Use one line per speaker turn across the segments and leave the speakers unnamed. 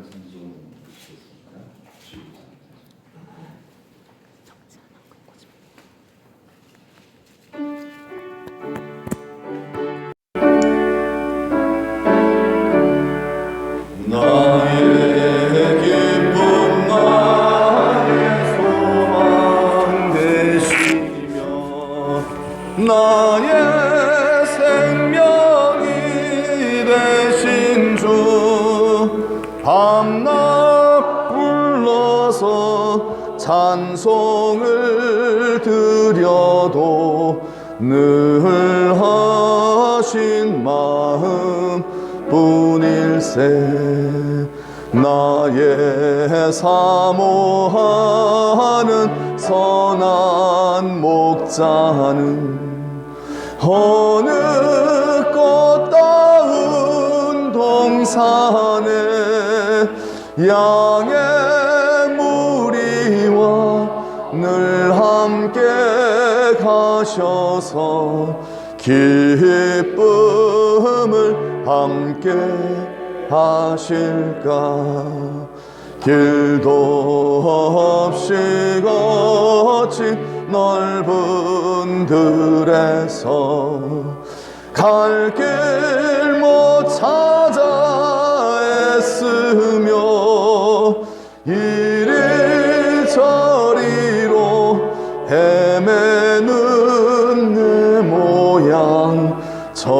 찬송 부르시겠습니다. 나의 기쁨 나의 소망 되시며 나의 생명이 되신 주 밤낮 불러서 찬송을 드려도 늘 하신 마음 뿐일세. 나의 사모하는 선한 목자는 어느 꽃다운 동산에 양의 무리와 늘 함께 가셔서 기쁨을 함께 하실까. 길도 없이 거친 넓은 들에서 갈 길 못 찾아 애쓰며 이리 저리로 헤매는 내 모양 저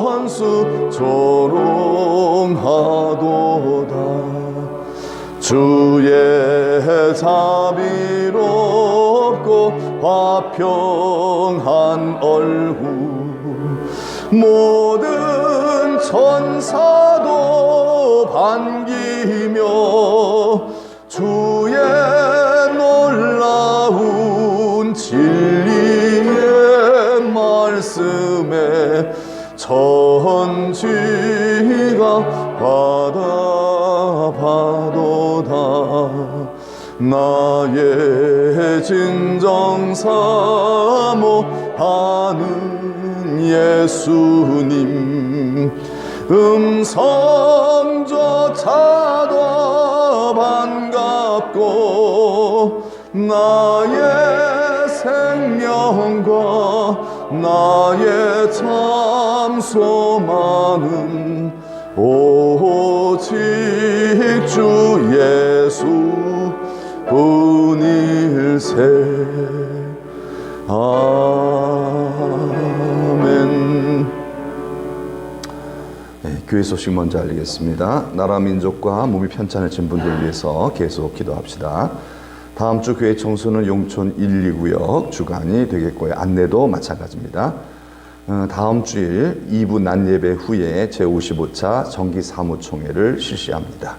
원수 조롱하도다. 주의 자비롭고 화평한 얼굴 모든 천사도 반기며 주의 놀라운 진리의 말씀에 천지가 받아봐도다. 나의 진정 사모하는 예수님 음성조차도 반갑고 나의 생명과 나의 참 소망은 오직 주 예수 뿐일세. 아멘. 네, 교회 소식 먼저 알리겠습니다. 나라 민족과 몸이 편찮으신 분들을 위해서 계속 기도합시다. 다음 주 교회 청소는 용촌 1, 2구역 주간이 되겠고요. 안내도 마찬가지입니다. 다음 주일 2부 낮예배 후에 제55차 정기사무총회를 실시합니다.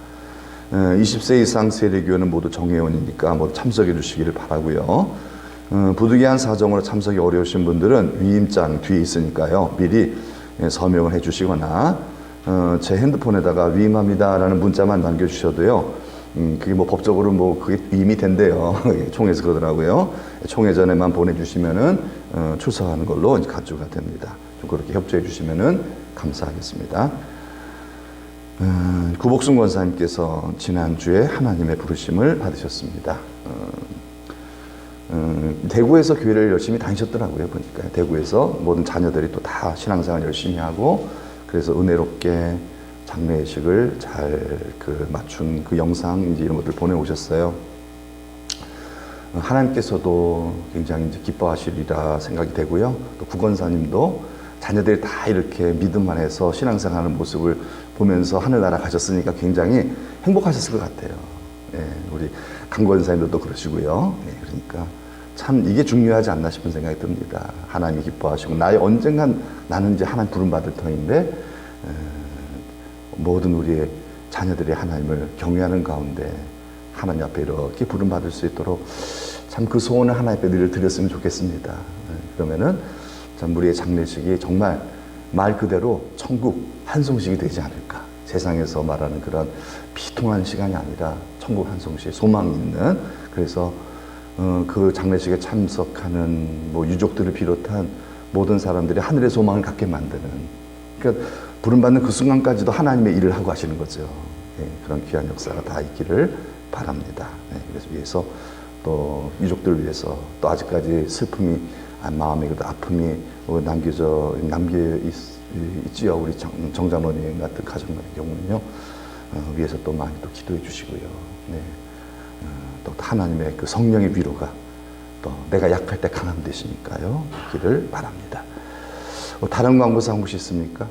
20세 이상 세례교회는 모두 정회원이니까 모두 참석해 주시기를 바라고요. 부득이한 사정으로 참석이 어려우신 분들은 위임장 뒤에 있으니까요. 미리 서명을 해 주시거나 제 핸드폰에다가 위임합니다라는 문자만 남겨주셔도요. 그게 뭐 법적으로 뭐 그게 위임이 된대요. 총회에서 그러더라고요. 총회 전에만 보내주시면은 출석하는 걸로 가주가 됩니다. 좀 그렇게 협조해 주시면은 감사하겠습니다. 구복순 권사님께서 지난주에 하나님의 부르심을 받으셨습니다. 대구에서 교회를 열심히 다니셨더라고요. 보니까 대구에서 모든 자녀들이 또 다 신앙생활 열심히 하고 그래서 은혜롭게 장례식을 잘 맞춘 그 영상 이런 것들 보내오셨어요. 하나님께서도 굉장히 이제 기뻐하시리라 생각이 되고요. 또 구권사님도 자녀들이 다 이렇게 믿음 안에서 신앙생활하는 모습을 보면서 하늘나라 가셨으니까 굉장히 행복하셨을 것 같아요. 예, 우리 강권사님도 그러시고요. 예, 그러니까 참 이게 중요하지 않나 싶은 생각이 듭니다. 하나님이 기뻐하시고 언젠간 나는 이제 하나님 부름받을 터인데 모든 우리의 자녀들이 하나님을 경외하는 가운데 하나님 앞에 이렇게 부름받을 수 있도록 참 그 소원을 하나님 앞에 늘 드렸으면 좋겠습니다. 그러면은 참 우리의 장례식이 정말 말 그대로 천국 한송식이 되지 않을까. 세상에서 말하는 그런 비통한 시간이 아니라 천국 한송식, 소망이 있는. 그래서 그 장례식에 참석하는 뭐 유족들을 비롯한 모든 사람들이 하늘의 소망을 갖게 만드는. 그러니까 부름받는 그 순간까지도 하나님의 일을 하고 하시는 거죠. 예, 그런 귀한 역사가 다 있기를 바랍니다. 예, 그래서 위해서 또 유족들 위해서 또 아직까지 슬픔이 마음에 그 아픔이 남겨 있지요. 우리 정장로님 같은 가정 같은 경우는요. 위해서 또 많이 또 기도해 주시고요. 네. 또 하나님의 그 성령의 위로가 또 내가 약할 때 강함 되시니까요. 있기를 바랍니다. 다른 광고상 혹시 있습니까?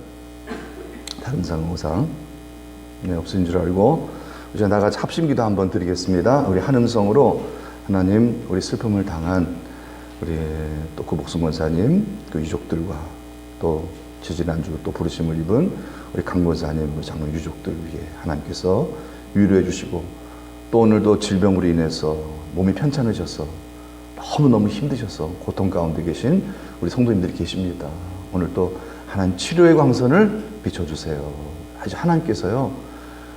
다른 광고상? 네, 없은 줄 알고 이제 나같이 합심기도 한번 드리겠습니다. 우리 한음성으로 하나님 우리 슬픔을 당한 우리 또 그 목숨 권사님 그 유족들과 또 지지난주 또 부르심을 입은 우리 강 권사님 우리 장로 유족들 위해 하나님께서 위로해 주시고 또 오늘도 질병으로 인해서 몸이 편찮으셔서 너무너무 힘드셔서 고통 가운데 계신 우리 성도님들이 계십니다. 오늘 또 하나님 치료의 광선을 비춰주세요. 아주 하나님께서요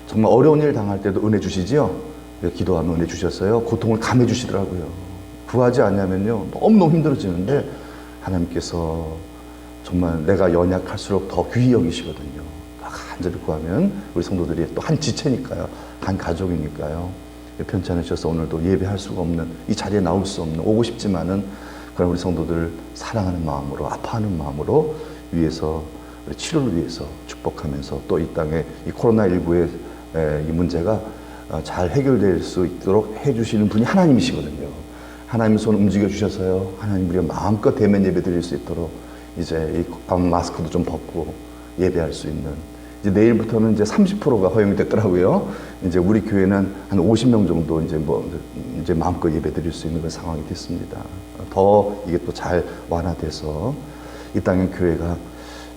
정말 어려운 일 당할 때도 은혜 주시지요. 기도하면 은혜 주셨어요. 고통을 감해 주시더라고요. 구하지 않냐면요 너무너무 힘들어지는데 하나님께서 정말 내가 연약할수록 더 귀히 여기시거든요. 간절히 구하면 우리 성도들이 또 한 지체니까요. 한 가족이니까요. 편찮으셔서 오늘도 예배할 수가 없는 이 자리에 나올 수 없는 오고 싶지만은 그런 우리 성도들 사랑하는 마음으로 아파하는 마음으로 위해서 우리 치료를 위해서 축복하면서 또 이 땅에 이 코로나19의 이 문제가 잘 해결될 수 있도록 해주시는 분이 하나님이시거든요. 하나님 손 움직여 주셔서요. 하나님 우리가 마음껏 대면 예배 드릴 수 있도록 이제 이 마스크도 좀 벗고 예배할 수 있는 이제 내일부터는 이제 30%가 허용이 됐더라고요. 이제 우리 교회는 한 50명 정도 이제 마음껏 예배 드릴 수 있는 그런 상황이 됐습니다. 더 이게 또 잘 완화돼서 이 땅의 교회가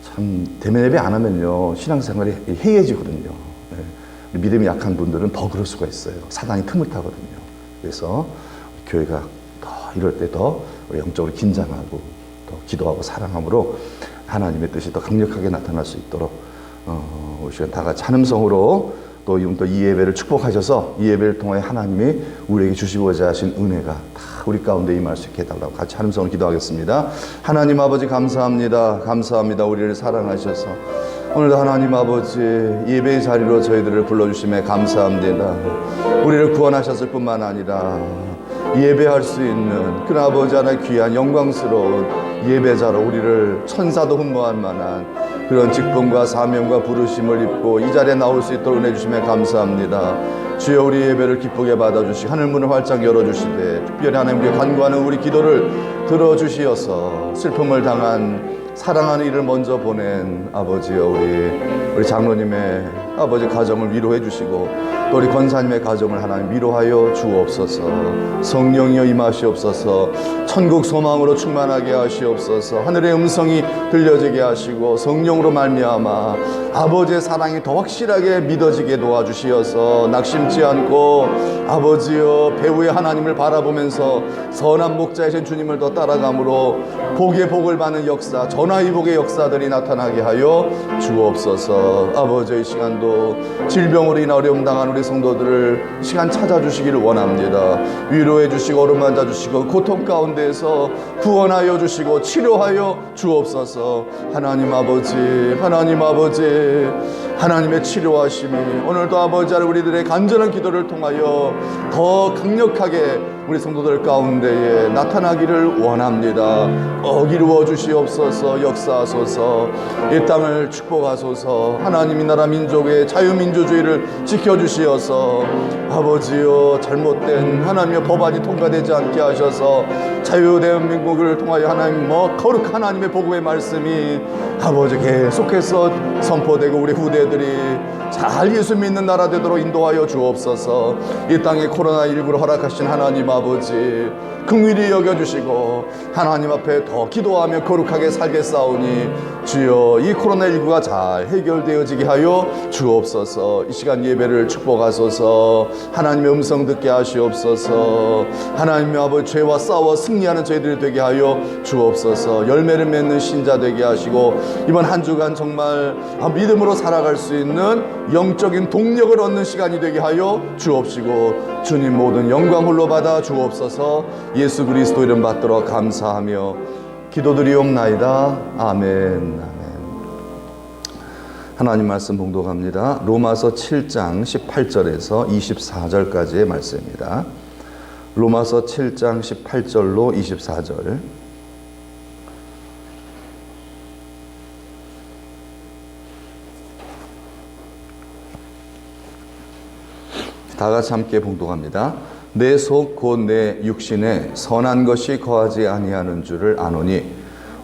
참 대면 예배 안 하면요 신앙생활이 해이해지거든요. 네. 믿음이 약한 분들은 더 그럴 수가 있어요. 사단이 틈을 타거든요. 그래서 교회가 더 이럴 때 더 영적으로 긴장하고 또 기도하고 사랑함으로 하나님의 뜻이 더 강력하게 나타날 수 있도록 우리 시간 다 같이 한음성으로 또 이 예배를 축복하셔서 이 예배를 통해 하나님이 우리에게 주시고자 하신 은혜가 다 우리 가운데 임할 수 있게 해달라고 같이 한음성으로 기도하겠습니다. 하나님 아버지 감사합니다. 감사합니다. 우리를 사랑하셔서 오늘도 하나님 아버지 예배의 자리로 저희들을 불러주심에 감사합니다. 우리를 구원하셨을 뿐만 아니라 예배할 수 있는 그 아버지 하나의 귀한 영광스러운 예배자로 우리를 천사도 흠모할 만한 그런 직분과 사명과 부르심을 입고 이 자리에 나올 수 있도록 은혜 주심에 감사합니다. 주여 우리 예배를 기쁘게 받아주시 하늘문을 활짝 열어주시되 특별히 하나님께 간구하는 우리 기도를 들어주시어서 슬픔을 당한 사랑하는 이를 먼저 보낸 아버지여 우리 장로님의 아버지 가정을 위로해 주시고 또 우리 권사님의 가정을 하나님 위로하여 주옵소서. 성령이여 임하시옵소서. 천국 소망으로 충만하게 하시옵소서. 하늘의 음성이 들려지게 하시고 성령으로 말미암아 아버지의 사랑이 더 확실하게 믿어지게 도와주시어서 낙심치 않고 아버지여 배후의 하나님을 바라보면서 선한 목자이신 주님을 더 따라감으로 복의 복을 받는 역사 전화위복의 역사들이 나타나게 하여 주옵소서. 아버지의 시간도 질병으로 인한 어려움 당한 우리 성도들을 시간 찾아주시기를 원합니다. 위로해 주시고 어루만져 주시고 고통 가운데에서 구원하여 주시고 치료하여 주옵소서. 하나님 아버지 하나님의 치료하심이 오늘도 아버지 우리들의 간절한 기도를 통하여 더 강력하게 우리 성도들 가운데에 나타나기를 원합니다. 이루어 주시옵소서. 역사하소서. 이 땅을 축복하소서. 하나님이 나라 민족의 자유민주주의를 지켜주시어서 아버지여 잘못된 하나님의 법안이 통과되지 않게 하셔서 자유대한민국을 통하여 하나님 거룩한 하나님의 복음의 말씀이 아버지 계속해서 선포되고 우리 후대들이 잘 예수 믿는 나라 되도록 인도하여 주옵소서. 이 땅에 코로나19를 허락하신 하나님 아버지 긍휼히 여겨주시고 하나님 앞에 더 기도하며 거룩하게 살겠사오니 주여 이 코로나19가 잘 해결되어지게 하여 주옵소서. 이 시간 예배를 축복하소서. 하나님의 음성 듣게 하시옵소서. 하나님의 아버지 죄와 싸워 승리하는 저희들이 되게 하여 주옵소서. 열매를 맺는 신자 되게 하시고 이번 한 주간 정말 믿음으로 살아갈 수 있는 영적인 동력을 얻는 시간이 되게 하여 주옵시고 주님 모든 영광 홀로 받아 주옵소서. 예수 그리스도 이름 받들어 감사하며 기도드리옵나이다. 아멘. 하나님 말씀 봉독합니다. 로마서 7장 18절에서 24절까지의 말씀입니다. 로마서 7장 18절로 24절. 다 같이 함께 봉독합니다. 내 속 곧 내 육신에 선한 것이 거하지 아니하는 줄을 아노니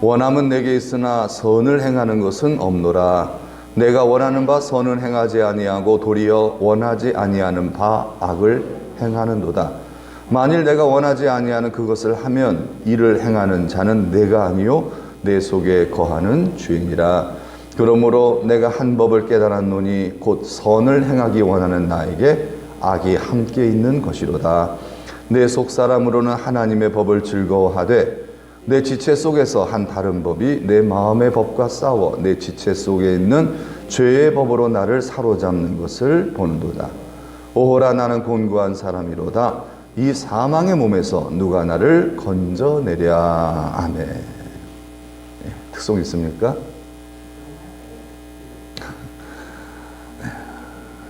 원함은 내게 있으나 선을 행하는 것은 없노라. 내가 원하는 바 선은 행하지 아니하고 도리어 원하지 아니하는 바 악을 행하는도다. 만일 내가 원하지 아니하는 그것을 하면 이를 행하는 자는 내가 아니요 내 속에 거하는 죄이니라. 그러므로 내가 한 법을 깨달았노니 곧 선을 행하기 원하는 나에게 악이 함께 있는 것이로다. 내 속 사람으로는 하나님의 법을 즐거워하되 내 지체 속에서 한 다른 법이 내 마음의 법과 싸워 내 지체 속에 있는 죄의 법으로 나를 사로잡는 것을 보는도다. 오호라 나는 곤고한 사람이로다. 이 사망의 몸에서 누가 나를 건져내랴. 아멘. 네, 특송 있습니까?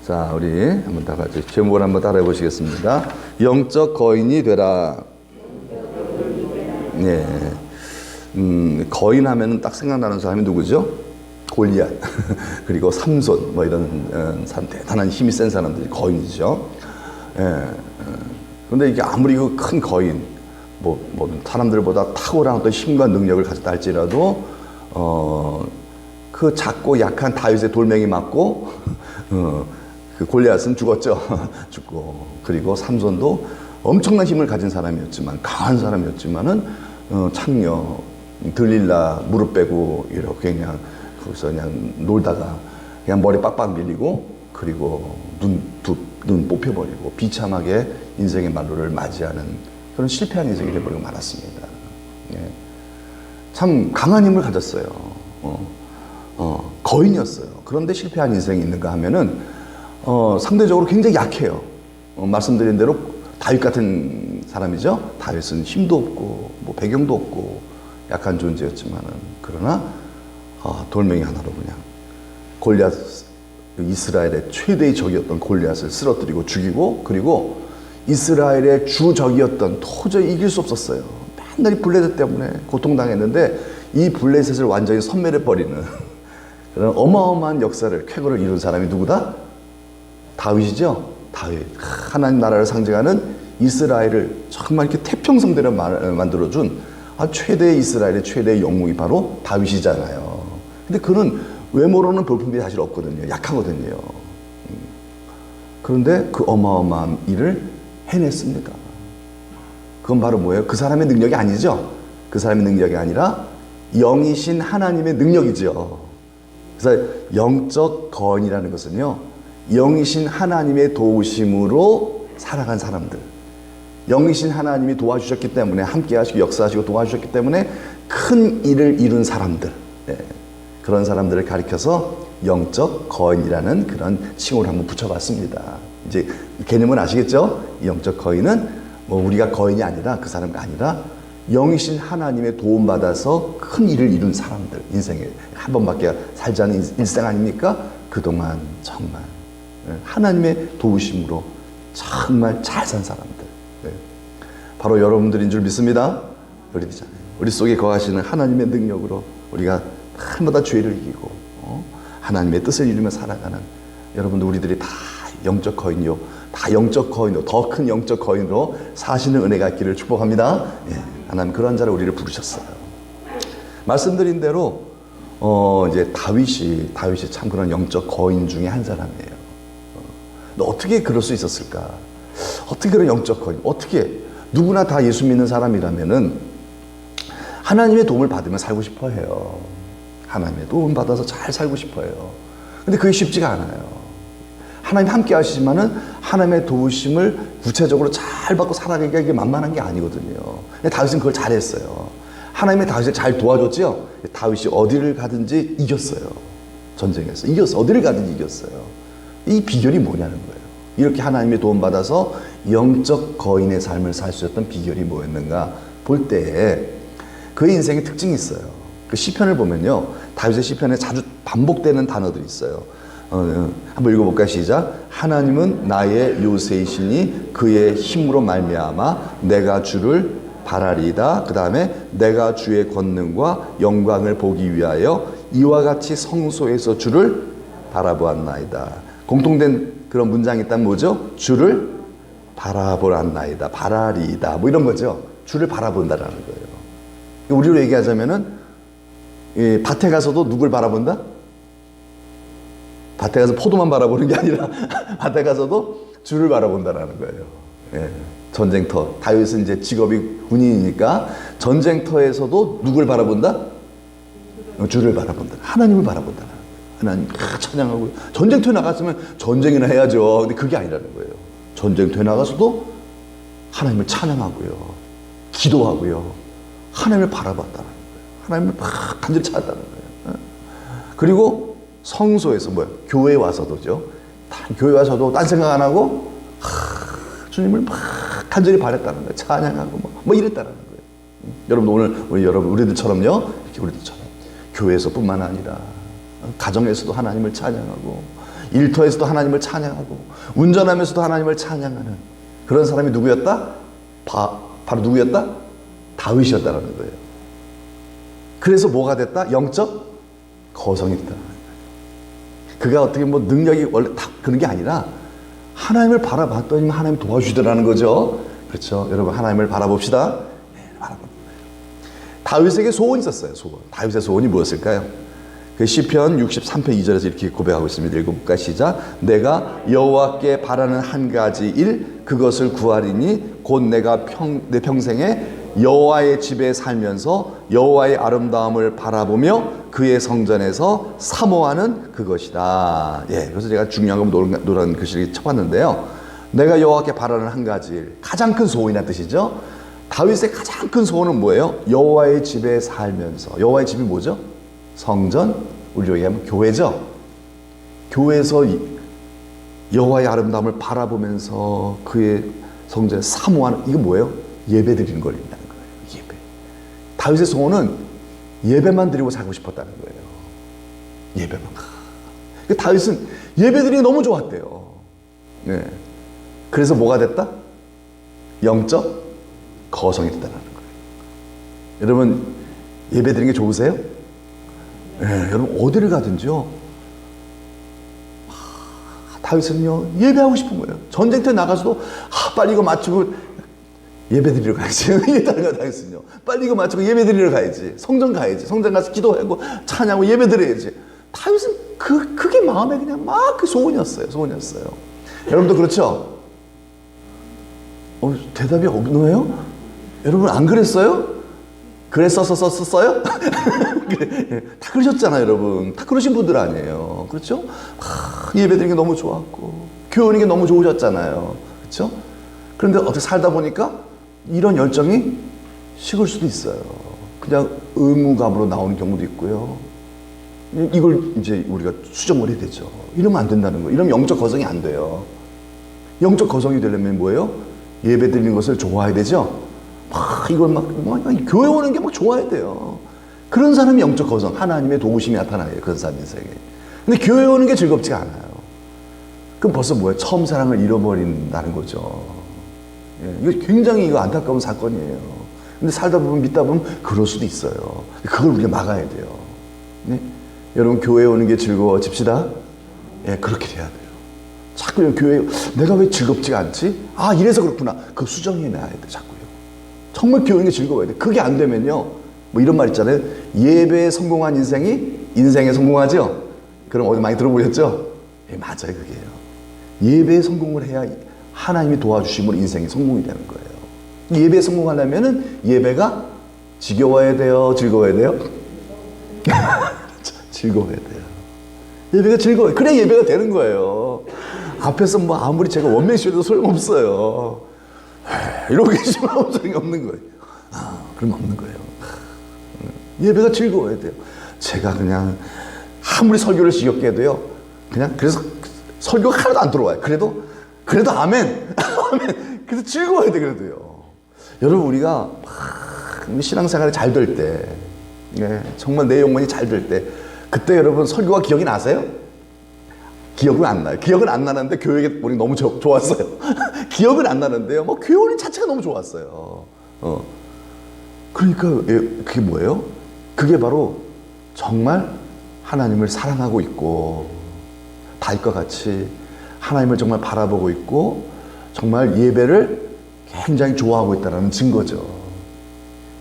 자, 우리 한번 다 같이 제목을 한번 따라해 보시겠습니다. 영적 거인이 되라. 네. 거인 하면은 딱 생각나는 사람이 누구죠? 골리앗. 그리고 삼손, 뭐 이런 사람, 대단한 힘이 센 사람들이 거인이죠. 예. 그런데 이게 아무리 그 큰 거인, 뭐 사람들보다 탁월한 어떤 힘과 능력을 가졌다 할지라도, 그 작고 약한 다윗의 돌멩이 맞고, 그 골리앗은 죽었죠. 죽고. 그리고 삼손도 엄청난 힘을 가진 사람이었지만, 강한 사람이었지만은, 창녀, 들릴라 무릎 빼고, 이렇게 그냥, 거기서 그냥 놀다가, 그냥 머리 빡빡 밀리고, 그리고 눈 뽑혀버리고, 비참하게 인생의 말로를 맞이하는 그런 실패한 인생이 되어버리고 말았습니다. 예. 참 강한 힘을 가졌어요. 거인이었어요. 그런데 실패한 인생이 있는가 하면은, 상대적으로 굉장히 약해요. 말씀드린 대로 다윗 같은 사람이죠. 다윗은 힘도 없고 뭐 배경도 없고 약한 존재였지만은, 그러나 돌멩이 하나로 그냥 골리앗, 이스라엘의 최대의 적이었던 골리앗을 쓰러뜨리고 죽이고, 그리고 이스라엘의 주 적이었던, 도저히 이길 수 없었어요. 맨날 이 블레셋 때문에 고통당했는데 이 블레셋을 완전히 섬멸해버리는 그런 어마어마한 역사를, 쾌거를 이룬 사람이 누구다? 다윗이죠. 다윗. 하나님 나라를 상징하는 이스라엘을 정말 이렇게 태평성대로 만들어준 최대의 이스라엘의 최대의 영웅이 바로 다윗이잖아요. 근데 그는 외모로는 볼품이 사실 없거든요. 약하거든요. 그런데 그 어마어마한 일을 해냈습니다. 그건 바로 뭐예요? 그 사람의 능력이 아니죠. 그 사람의 능력이 아니라 영이신 하나님의 능력이죠. 그래서 영적 거인이라는 것은요, 영이신 하나님의 도우심으로 살아간 사람들, 영이신 하나님이 도와주셨기 때문에, 함께 하시고 역사하시고 도와주셨기 때문에 큰 일을 이룬 사람들, 그런 사람들을 가리켜서 영적 거인이라는 그런 칭호를 한번 붙여봤습니다. 이제 개념은 아시겠죠? 영적 거인은 뭐 우리가 거인이 아니라, 그 사람이 아니라 영이신 하나님의 도움받아서 큰 일을 이룬 사람들, 인생에 한 번밖에 살지 않은 일생 아닙니까? 그동안 정말 하나님의 도우심으로 정말 잘 산 사람들, 바로 여러분들인 줄 믿습니다. 우리잖아요. 우리 속에 거하시는 하나님의 능력으로 우리가 날마다 죄를 이기고 하나님의 뜻을 이루며 살아가는 여러분들, 우리들이 다 영적 거인이요, 다 영적 거인으로, 더 큰 영적 거인으로 사시는 은혜가 있기를 축복합니다. 하나님 그런 자를 우리를 부르셨어요. 말씀드린 대로 이제 다윗이 참 그런 영적 거인 중에 한 사람이에요. 어떻게 그럴 수 있었을까? 어떻게 그런 영적 거인? 어떻게? 누구나 다 예수 믿는 사람이라면은 하나님의 도움을 받으며 살고 싶어 해요. 하나님의 도움 받아서 잘 살고 싶어 해요. 근데 그게 쉽지가 않아요. 하나님 함께 하시지만은 하나님의 도우심을 구체적으로 잘 받고 살아가기가 이게 만만한 게 아니거든요. 근데 다윗은 그걸 잘했어요. 하나님의 다윗을 잘 도와줬죠. 다윗이 어디를 가든지 이겼어요. 전쟁에서 이겼어. 어디를 가든지 이겼어요. 이 비결이 뭐냐는 거예요. 이렇게 하나님의 도움 받아서 영적 거인의 삶을 살 수 있었던 비결이 뭐였는가 볼 때에 그의 인생의 특징이 있어요. 그 시편을 보면요, 다윗의 시편에 자주 반복되는 단어들이 있어요. 한번 읽어볼까요? 시작. 하나님은 나의 요새이시니 그의 힘으로 말미암아 내가 주를 바라리이다. 그 다음에 내가 주의 권능과 영광을 보기 위하여 이와 같이 성소에서 주를 바라보았나이다. 공통된 그런 문장이 있다면 뭐죠? 주를 바라보았나이다. 바라리이다. 뭐 이런 거죠. 주를 바라본다라는 거예요. 우리로 얘기하자면은 밭에 가서도 누굴 바라본다? 밭에 가서 포도만 바라보는 게 아니라 밭에 가서도 주를 바라본다라는 거예요. 예. 전쟁터. 다윗은 이제 직업이 군인이니까 전쟁터에서도 누굴 바라본다? 주를 바라본다. 하나님을 바라본다. 하나님 찬양하고. 전쟁터에 나갔으면 전쟁이나 해야죠. 근데 그게 아니라는 거예요. 전쟁터에 나가서도 하나님을 찬양하고요. 기도하고요. 하나님을 바라봤다는 거예요. 하나님을 막 간절히 찾았다는 거예요. 그리고 성소에서 교회에 와서도죠. 교회 와서도 딴 생각 안 하고 주님을 막 간절히 바랬다는 거예요. 찬양하고 뭐 이랬다는 거예요. 여러분 오늘 여러분 우리들처럼요. 이렇게 우리들처럼 교회에서뿐만 아니라 가정에서도 하나님을 찬양하고 일터에서도 하나님을 찬양하고 운전하면서도 하나님을 찬양하는 그런 사람이 누구였다? 바로 누구였다? 다윗이었다는 거예요. 그래서 뭐가 됐다? 영적 거성이 됐다. 그가 어떻게 뭐 능력이 원래 다 그런 게 아니라 하나님을 바라봤더니 하나님 도와주시더라는 거죠. 그렇죠. 여러분 하나님을 바라봅시다. 네, 다윗에게 소원이 있었어요. 소원. 다윗의 소원이 무엇일까요? 그 시편 63편 2절에서 이렇게 고백하고 있습니다. 읽어볼까? 시작. 내가 여호와께 바라는 한 가지 일 그것을 구하리니 곧 내가 내 평생에 여호와의 집에 살면서 여호와의 아름다움을 바라보며 그의 성전에서 사모하는 그것이다. 예, 그래서 제가 중요한 거 노란 글씨를 쳐봤는데요. 내가 여호와께 바라는 한 가지 일, 가장 큰 소원이라는 뜻이죠. 다윗의 가장 큰 소원은 뭐예요? 여호와의 집에 살면서. 여호와의 집이 뭐죠? 성전, 우리로 얘기하면 교회죠. 교회에서 여호와의 아름다움을 바라보면서 그의 성전에 사모하는, 이거 뭐예요? 예배 드리는 걸 얘기하는 거예요. 예배. 다윗의 소원은 예배만 드리고 살고 싶었다는 거예요. 예배만. 다윗은 예배 드리는 게 너무 좋았대요. 네. 그래서 뭐가 됐다? 영적 거성이 됐다는 거예요. 여러분 예배 드리는 게 좋으세요? 네, 여러분 어디를 가든지요. 다윗은요 예배하고 싶은 거예요. 전쟁터에 나가서도 빨리 이거 마치고 예배 드리러 가야지. 다윗은요 빨리 이거 마치고 예배 드리러 가야지. 성전 가야지. 성전 가서 기도하고 찬양하고 예배 드려야지. 다윗은 그게 마음에 그냥 막 그 소원이었어요. 소원이었어요. 여러분도 그렇죠? 대답이 없네요? 여러분 안 그랬어요? 썼어요? 다 그러셨잖아요, 여러분. 다 그러신 분들 아니에요. 그렇죠? 예배 드리는 게 너무 좋았고, 교회 오는 게 너무 좋으셨잖아요. 그렇죠? 그런데 어떻게 살다 보니까 이런 열정이 식을 수도 있어요. 그냥 의무감으로 나오는 경우도 있고요. 이걸 이제 우리가 수정을 해야 되죠. 이러면 안 된다는 거예요. 이러면 영적 거성이 안 돼요. 영적 거성이 되려면 뭐예요? 예배 드리는 것을 좋아해야 되죠? 이걸 교회 오는 게 막 좋아야 돼요. 그런 사람이 영적 거성, 하나님의 도우심이 나타나요. 그런 사람 인생에. 근데 교회 오는 게 즐겁지가 않아요. 그럼 벌써 뭐예요? 처음 사랑을 잃어버린다는 거죠. 예, 이거 굉장히 안타까운 사건이에요. 근데 살다 보면 믿다 보면 그럴 수도 있어요. 그걸 우리가 막아야 돼요. 네? 여러분 교회 오는 게 즐거워집시다. 예, 그렇게 돼야 돼요. 자꾸 교회 내가 왜 즐겁지가 않지? 이래서 그렇구나. 그거 수정해놔야 돼. 자꾸요. 정말 교회 오는 게 즐거워야 돼. 그게 안 되면요. 뭐 이런 말 있잖아요. 예배에 성공한 인생이 인생에 성공하죠? 그럼 어디 많이 들어보셨죠? 예, 맞아요. 그게요. 예배에 성공을 해야 하나님이 도와주심으로 인생이 성공이 되는 거예요. 예배에 성공하려면은 예배가 지겨워야 돼요? 즐거워야 돼요? 즐거워야 돼요. 예배가 즐거워요. 그래 예배가 되는 거예요. 앞에서 뭐 아무리 제가 원맨쇼도 소용없어요. 이러고 계시면 소용이 없는 거예요. 그럼 없는 거예요. 예배가 즐거워야 돼요. 제가 그냥 아무리 설교를 지겹게 해도요. 그냥 그래서 설교가 하나도 안 들어와요. 그래도 아멘. 아멘. 그래서 즐거워야 돼. 그래도요. 여러분 우리가 신앙생활이 잘 될 때, 정말 내 영혼이 잘 될 때, 그때 여러분 설교가 기억이 나세요? 기억은 안 나요. 기억은 안 나는데 교육에 우리 너무 좋았어요. 기억은 안 나는데요. 뭐 교훈 자체가 너무 좋았어요. 그러니까 그게 뭐예요? 그게 바로 정말 하나님을 사랑하고 있고 다윗과 같이 하나님을 정말 바라보고 있고 정말 예배를 굉장히 좋아하고 있다는 증거죠.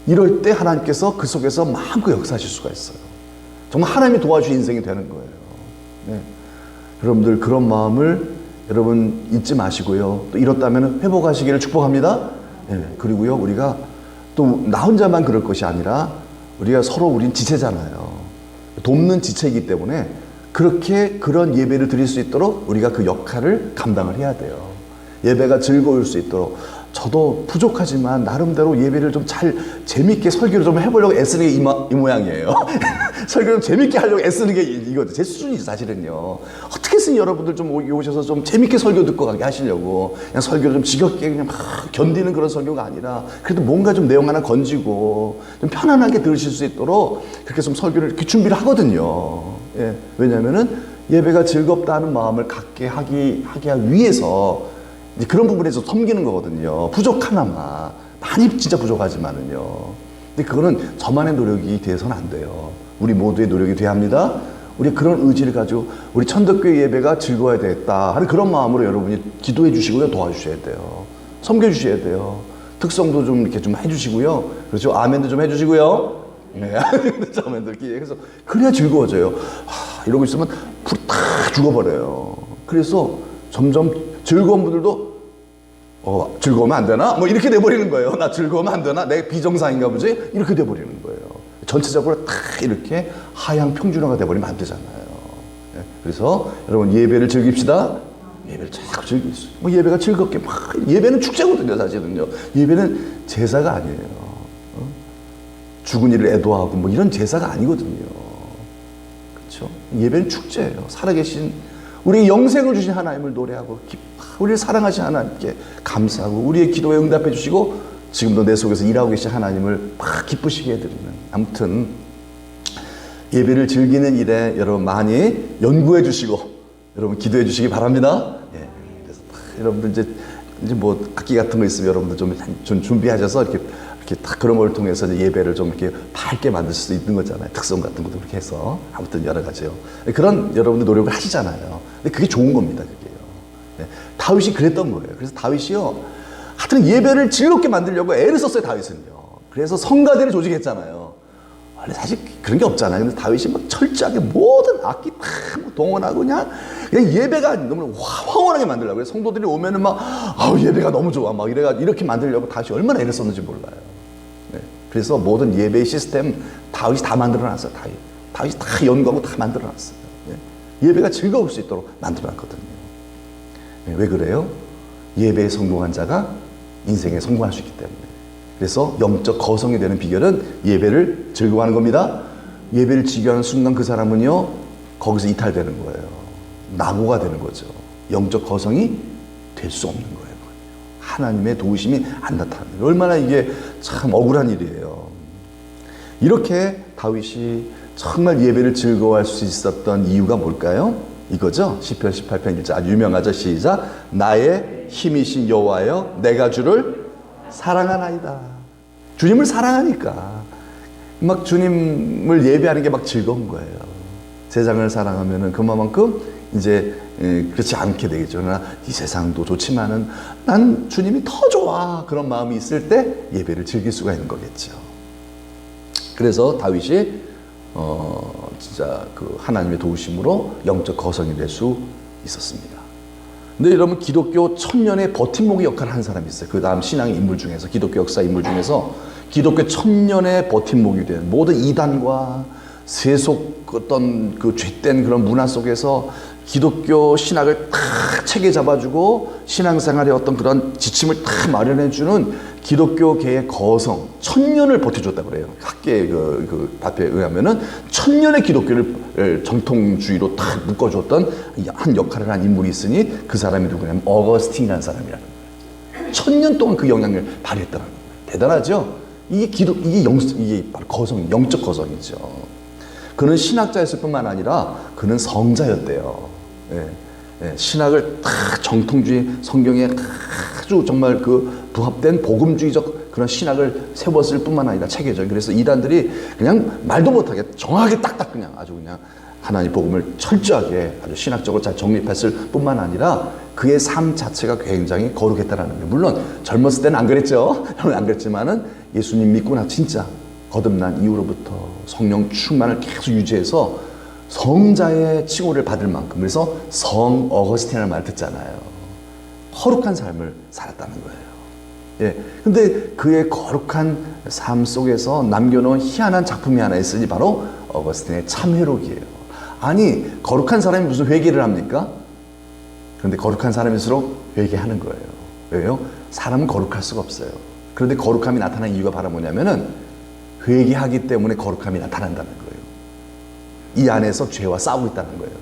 이럴 때 하나님께서 그 속에서 마음껏 역사하실 수가 있어요. 정말 하나님이 도와주신 인생이 되는 거예요. 네. 여러분들 그런 마음을 여러분 잊지 마시고요. 또 이렇다면 회복하시기를 축복합니다. 네. 그리고요 우리가 또 나 혼자만 그럴 것이 아니라 우리가 서로 우린 지체잖아요. 돕는 지체이기 때문에 그렇게 그런 예배를 드릴 수 있도록 우리가 그 역할을 감당을 해야 돼요. 예배가 즐거울 수 있도록 저도 부족하지만 나름대로 예배를 좀 잘 재밌게 설교를 좀 해보려고 애쓰는 게 이 모양이에요. 설교를 좀 재밌게 하려고 애쓰는 게 이거죠. 제 수준이죠 사실은요. 어떻게든 여러분들 좀 오셔서 좀 재밌게 설교 듣고 가게 하시려고 그냥 설교를 좀 지겹게 그냥 막 견디는 그런 설교가 아니라 그래도 뭔가 좀 내용 하나 건지고 좀 편안하게 들으실 수 있도록 그렇게 좀 설교를 이렇게 준비를 하거든요. 예. 왜냐하면은 예배가 즐겁다는 마음을 갖게 하기 위해서 이제 그런 부분에서 섬기는 거거든요. 부족하나마 많이 진짜 부족하지만은요. 근데 그거는 저만의 노력이 돼서는 안 돼요. 우리 모두의 노력이 돼야 합니다. 우리 그런 의지를 가지고 우리 천덕교회 예배가 즐거워야 되겠다 하는 그런 마음으로 여러분이 기도해 주시고요, 도와주셔야 돼요. 섬겨 주셔야 돼요. 특성도 좀 이렇게 좀 해주시고요. 그렇죠? 아멘도 좀 해주시고요. 네, 아멘도 이렇게 해서 그래야 즐거워져요. 이러고 있으면 불이 탁 죽어버려요. 그래서 점점 즐거운 분들도 즐거우면 안 되나? 뭐 이렇게 돼버리는 거예요. 나 즐거우면 안 되나? 내가 비정상인가 보지? 이렇게 돼버리는 거예요. 전체적으로 다 이렇게 하향 평준화가 돼버리면 안 되잖아요. 네? 그래서 여러분 예배를 즐깁시다. 예배를 자꾸 즐기세요. 뭐 예배가 즐겁게 막 예배는 축제거든요, 사실은요. 예배는 제사가 아니에요. 죽은 이를 애도하고 뭐 이런 제사가 아니거든요. 그렇죠? 예배는 축제예요. 살아계신 우리 영생을 주신 하나님을 노래하고 우리를 사랑하신 하나님께 감사하고 우리의 기도에 응답해 주시고 지금도 내 속에서 일하고 계신 하나님을 막 기쁘시게 해드리는 아무튼 예배를 즐기는 일에 여러분 많이 연구해 주시고 여러분 기도해 주시기 바랍니다. 예. 그래서 여러분들 이제 뭐 악기 같은 거 있으면 여러분들 좀 준비하셔서 이렇게 딱 그런 걸 통해서 예배를 좀 이렇게 밝게 만들 수 있는 거잖아요. 특성 같은 것도 그렇게 해서 아무튼 여러 가지요. 그런 여러분들 노력을 하시잖아요. 근데 그게 좋은 겁니다, 그게요. 네. 다윗이 그랬던 거예요. 그래서 다윗이요, 하여튼 예배를 즐겁게 만들려고 애를 썼어요, 다윗은요. 그래서 성가대를 조직했잖아요. 원래 사실 그런 게 없잖아요. 근데 다윗이 막 철저하게 모든 악기 다 동원하고 그냥 예배가 너무 황홀하게 만들려고. 그래서 성도들이 오면은 막 예배가 너무 좋아 막 이렇게 만들려고 다윗이 얼마나 애를 썼는지 몰라요. 네. 그래서 모든 예배의 시스템 다윗이 다 만들어놨어요. 다윗이 다 연구하고 다 만들어놨어요. 네. 예배가 즐거울 수 있도록 만들어놨거든요. 네. 왜 그래요? 예배에 성공한 자가 인생에 성공할 수 있기 때문에. 그래서 영적 거성이 되는 비결은 예배를 즐거워하는 겁니다. 예배를 즐겨하는 순간 그 사람은요 거기서 이탈되는 거예요. 낙오가 되는 거죠. 영적 거성이 될 수 없는 거예요. 하나님의 도우심이 안 나타나는 거예요. 얼마나 이게 참 억울한 일이에요. 이렇게 다윗이 정말 예배를 즐거워할 수 있었던 이유가 뭘까요? 이거죠. 시편 18편 1절 아주 유명하죠. 시작. 나의 힘이신 여호와여 내가 주를 사랑하나이다. 주님을 사랑하니까 막 주님을 예배하는 게 막 즐거운 거예요. 세상을 사랑하면은 그만큼 이제 그렇지 않게 되겠죠. 그러나 이 세상도 좋지만은 난 주님이 더 좋아. 그런 마음이 있을 때 예배를 즐길 수가 있는 거겠죠. 그래서 다윗이 진짜 그 하나님의 도우심으로 영적 거성이 될 수 있었습니다. 근데 여러분 기독교 1000년의 버팀목의 역할을 한 사람이 있어요. 그 다음 신앙의 인물 중에서 기독교 역사 인물 중에서 기독교 1000년의 버팀목이 된 모든 이단과 세속 어떤 그 죄된 그런 문화 속에서 기독교 신학을 탁 체계 잡아주고 신앙생활의 어떤 그런 지침을 탁 마련해주는 기독교계의 거성 1000년을 버텨줬다고 그래요. 학계의 그 발표에 의하면은 1000년의 기독교를 정통주의로 탁 묶어줬던 한 역할을 한 인물이 있으니 그 사람이 누구냐면 어거스틴이라는 사람이라는 거예요. 1000년 동안 그 영향을 발휘했다는 거예요. 대단하죠? 이게 바로 거성, 영적 거성이죠. 그는 신학자였을 뿐만 아니라 그는 성자였대요. 예, 예, 신학을 다 정통주의 성경에 아주 정말 그 부합된 복음주의적 그런 신학을 세웠을 뿐만 아니라 체계죠. 그래서 이단들이 그냥 말도 못하게 정확하게 딱딱 그냥 아주 그냥 하나님 복음을 철저하게 아주 신학적으로 잘 정립했을 뿐만 아니라 그의 삶 자체가 굉장히 거룩했다라는 거예요. 물론 젊었을 때는 안 그랬죠. 안 그랬지만은 예수님 믿고 나 진짜 거듭난 이후로부터 성령 충만을 계속 유지해서 성자의 칭호를 받을 만큼, 그래서 성 어거스틴이라는 말 듣잖아요. 거룩한 삶을 살았다는 거예요. 예. 근데 그의 거룩한 삶 속에서 남겨놓은 희한한 작품이 하나 있으니 바로 어거스틴의 참회록이에요. 아니, 거룩한 사람이 무슨 회개를 합니까? 그런데 거룩한 사람일수록 회개하는 거예요. 왜요? 사람은 거룩할 수가 없어요. 그런데 거룩함이 나타나는 이유가 바로 뭐냐면은 회개하기 때문에 거룩함이 나타난다는 거예요. 이 안에서 죄와 싸우고 있다는 거예요.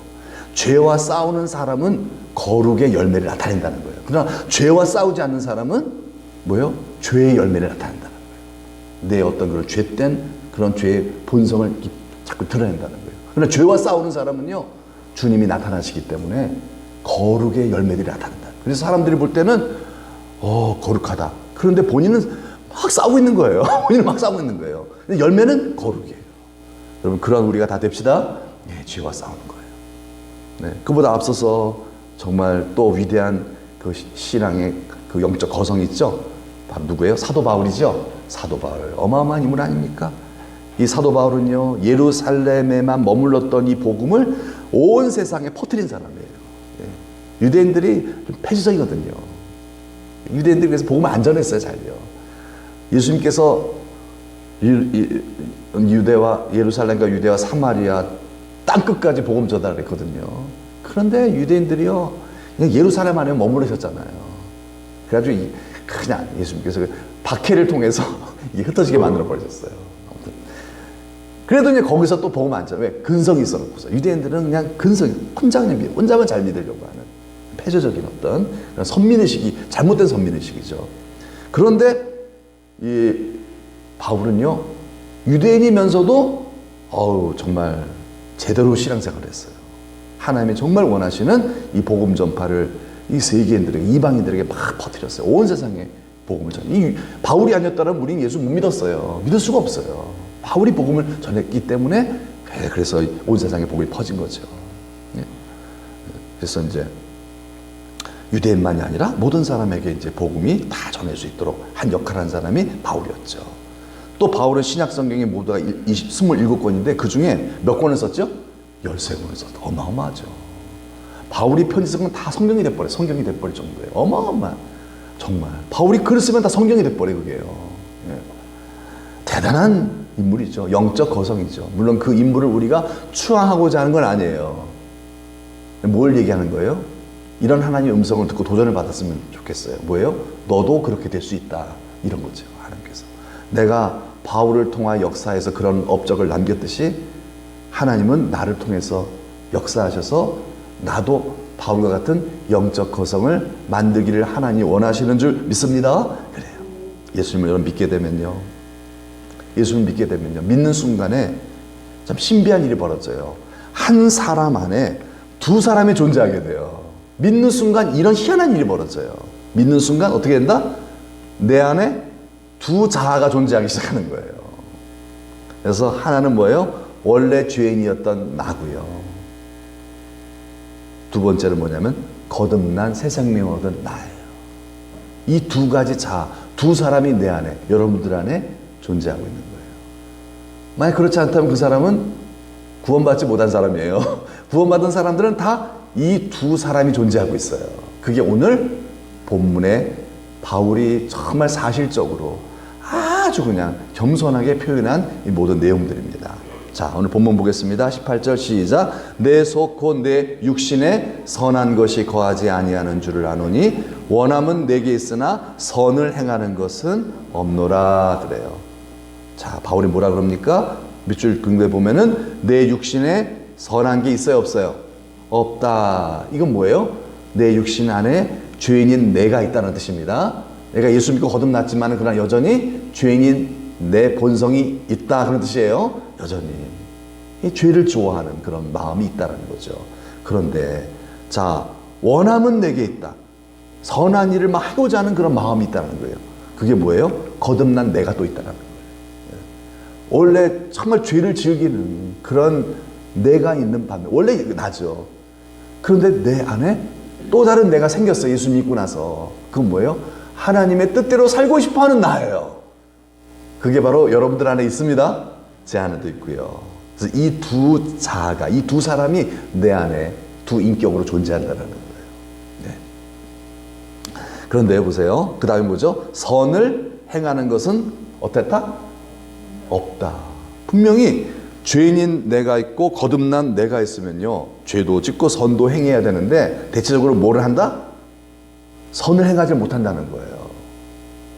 죄와 싸우는 사람은 거룩의 열매를 나타낸다는 거예요. 그러나 죄와 싸우지 않는 사람은 뭐요? 죄의 열매를 나타낸다는 거예요. 내 어떤 그런 죄된 그런 죄의 본성을 자꾸 드러낸다는 거예요. 그러나 죄와 싸우는 사람은요, 주님이 나타나시기 때문에 거룩의 열매들이 나타난다. 그래서 사람들이 볼 때는 거룩하다. 그런데 본인은 막 싸우고 있는 거예요. 본인은 막 싸우고 있는 거예요. 근데 열매는 거룩이에요. 여러분, 그런 우리가 다 됩시다. 네, 죄와 싸우는 거예요. 네, 그보다 앞서서 정말 또 위대한 그 신앙의 그 영적 거성이 있죠. 바로 누구예요? 사도 바울이죠. 사도 바울, 어마어마한 인물 아닙니까? 이 사도 바울은요, 예루살렘에만 머물렀던 이 복음을 온 세상에 퍼뜨린 사람이에요. 예. 유대인들이 좀 폐쇄적이거든요. 유대인들이 그래서 복음을 안 전했어요, 잘요. 예수님께서 유대와 예루살렘과 유대와 사마리아 땅끝까지 복음 전달했거든요. 그런데 유대인들이요, 그냥 예루살렘 안에 머무르셨잖아요. 그래가지고 그냥 예수님께서 그 박해를 통해서 이게 흩어지게 만들어 버리셨어요. 아무튼 그래도 이제 거기서 또 복음 안 전해. 왜? 근성이 있어놓고서. 유대인들은 그냥 근성이 혼자만 잘 믿으려고 하는 폐쇄적인 어떤 그런 선민의식이 잘못된 선민의식이죠. 그런데 이 바울은요, 유대인이면서도 정말 제대로 신앙생활을 했어요. 하나님이 정말 원하시는 이 복음 전파를 이 세계인들에게, 이방인들에게 막 퍼뜨렸어요. 온 세상에 복음을 이 바울이 아니었다면 우리는 예수 못 믿었어요. 믿을 수가 없어요. 바울이 복음을 전했기 때문에 그래서 온 세상에 복음이 퍼진 거죠. 그래서 이제 유대인만이 아니라 모든 사람에게 이제 복음이 다 전할 수 있도록 한 역할을 한 사람이 바울이었죠. 또 바울은 신약 성경이 모두가 27권인데 그 중에 몇 권을 썼죠? 13권을 썼죠. 어마어마하죠. 바울이 편지 쓴 건 다 성경이 돼버려요. 성경이 돼버릴 정도예요. 어마어마한. 정말. 바울이 글을 쓰면 다 성경이 돼버려요, 그게요. 예. 대단한 인물이죠. 영적 거성이죠. 물론 그 인물을 우리가 추앙하고자 하는 건 아니에요. 뭘 얘기하는 거예요? 이런 하나님의 음성을 듣고 도전을 받았으면 좋겠어요. 뭐예요? 너도 그렇게 될 수 있다. 이런 거죠. 하나님께서. 내가 바울을 통하여 역사에서 그런 업적을 남겼듯이 하나님은 나를 통해서 역사하셔서 나도 바울과 같은 영적 거성을 만들기를 하나님이 원하시는 줄 믿습니다. 그래요. 예수님을 여러분 믿게 되면요. 예수님을 믿게 되면요. 믿는 순간에 참 신비한 일이 벌어져요. 한 사람 안에 두 사람이 존재하게 돼요. 믿는 순간 이런 희한한 일이 벌어져요. 믿는 순간 어떻게 된다? 내 안에 두 자아가 존재하기 시작하는 거예요. 그래서 하나는 뭐예요? 원래 죄인이었던 나고요. 두 번째는 뭐냐면 거듭난 새 생명을 얻은 나예요. 이 두 가지 자아, 두 사람이 내 안에, 여러분들 안에 존재하고 있는 거예요. 만약 그렇지 않다면 그 사람은 구원받지 못한 사람이에요. 구원받은 사람들은 다 이 두 사람이 존재하고 있어요. 그게 오늘 본문에 바울이 정말 사실적으로 아주 그냥 겸손하게 표현한 이 모든 내용들입니다. 자, 오늘 본문 보겠습니다. 18절 시작. 내 속 곧 내 육신에 선한 것이 거하지 아니하는 줄을 아노니 원함은 내게 있으나 선을 행하는 것은 없노라. 그래요. 자, 바울이 뭐라 그럽니까? 밑줄 긋는 데 보면은 내 육신에 선한 게 있어요, 없어요? 없다. 이건 뭐예요? 내 육신 안에 죄인인 내가 있다는 뜻입니다. 내가 예수 믿고 거듭났지만 그러나 여전히 죄인인 내 본성이 있다, 그런 뜻이에요. 여전히. 이 죄를 좋아하는 그런 마음이 있다는 거죠. 그런데 자, 원함은 내게 있다. 선한 일을 막 하고자 하는 그런 마음이 있다는 거예요. 그게 뭐예요? 거듭난 내가 또 있다는 거예요. 원래 정말 죄를 즐기는 그런 내가 있는 반면 원래 나죠. 그런데 내 안에 또 다른 내가 생겼어요. 예수 믿고 나서. 그건 뭐예요? 하나님의 뜻대로 살고 싶어하는 나예요. 그게 바로 여러분들 안에 있습니다. 제 안에도 있고요. 그래서 이 두 자아가, 이 두 사람이 내 안에 두 인격으로 존재한다는 거예요. 네. 그런데 보세요. 그 다음에 뭐죠? 선을 행하는 것은 어땠다? 없다. 분명히 죄인인 내가 있고 거듭난 내가 있으면요, 죄도 짓고 선도 행해야 되는데 대체적으로 뭐를 한다? 선을 행하지 못한다는 거예요.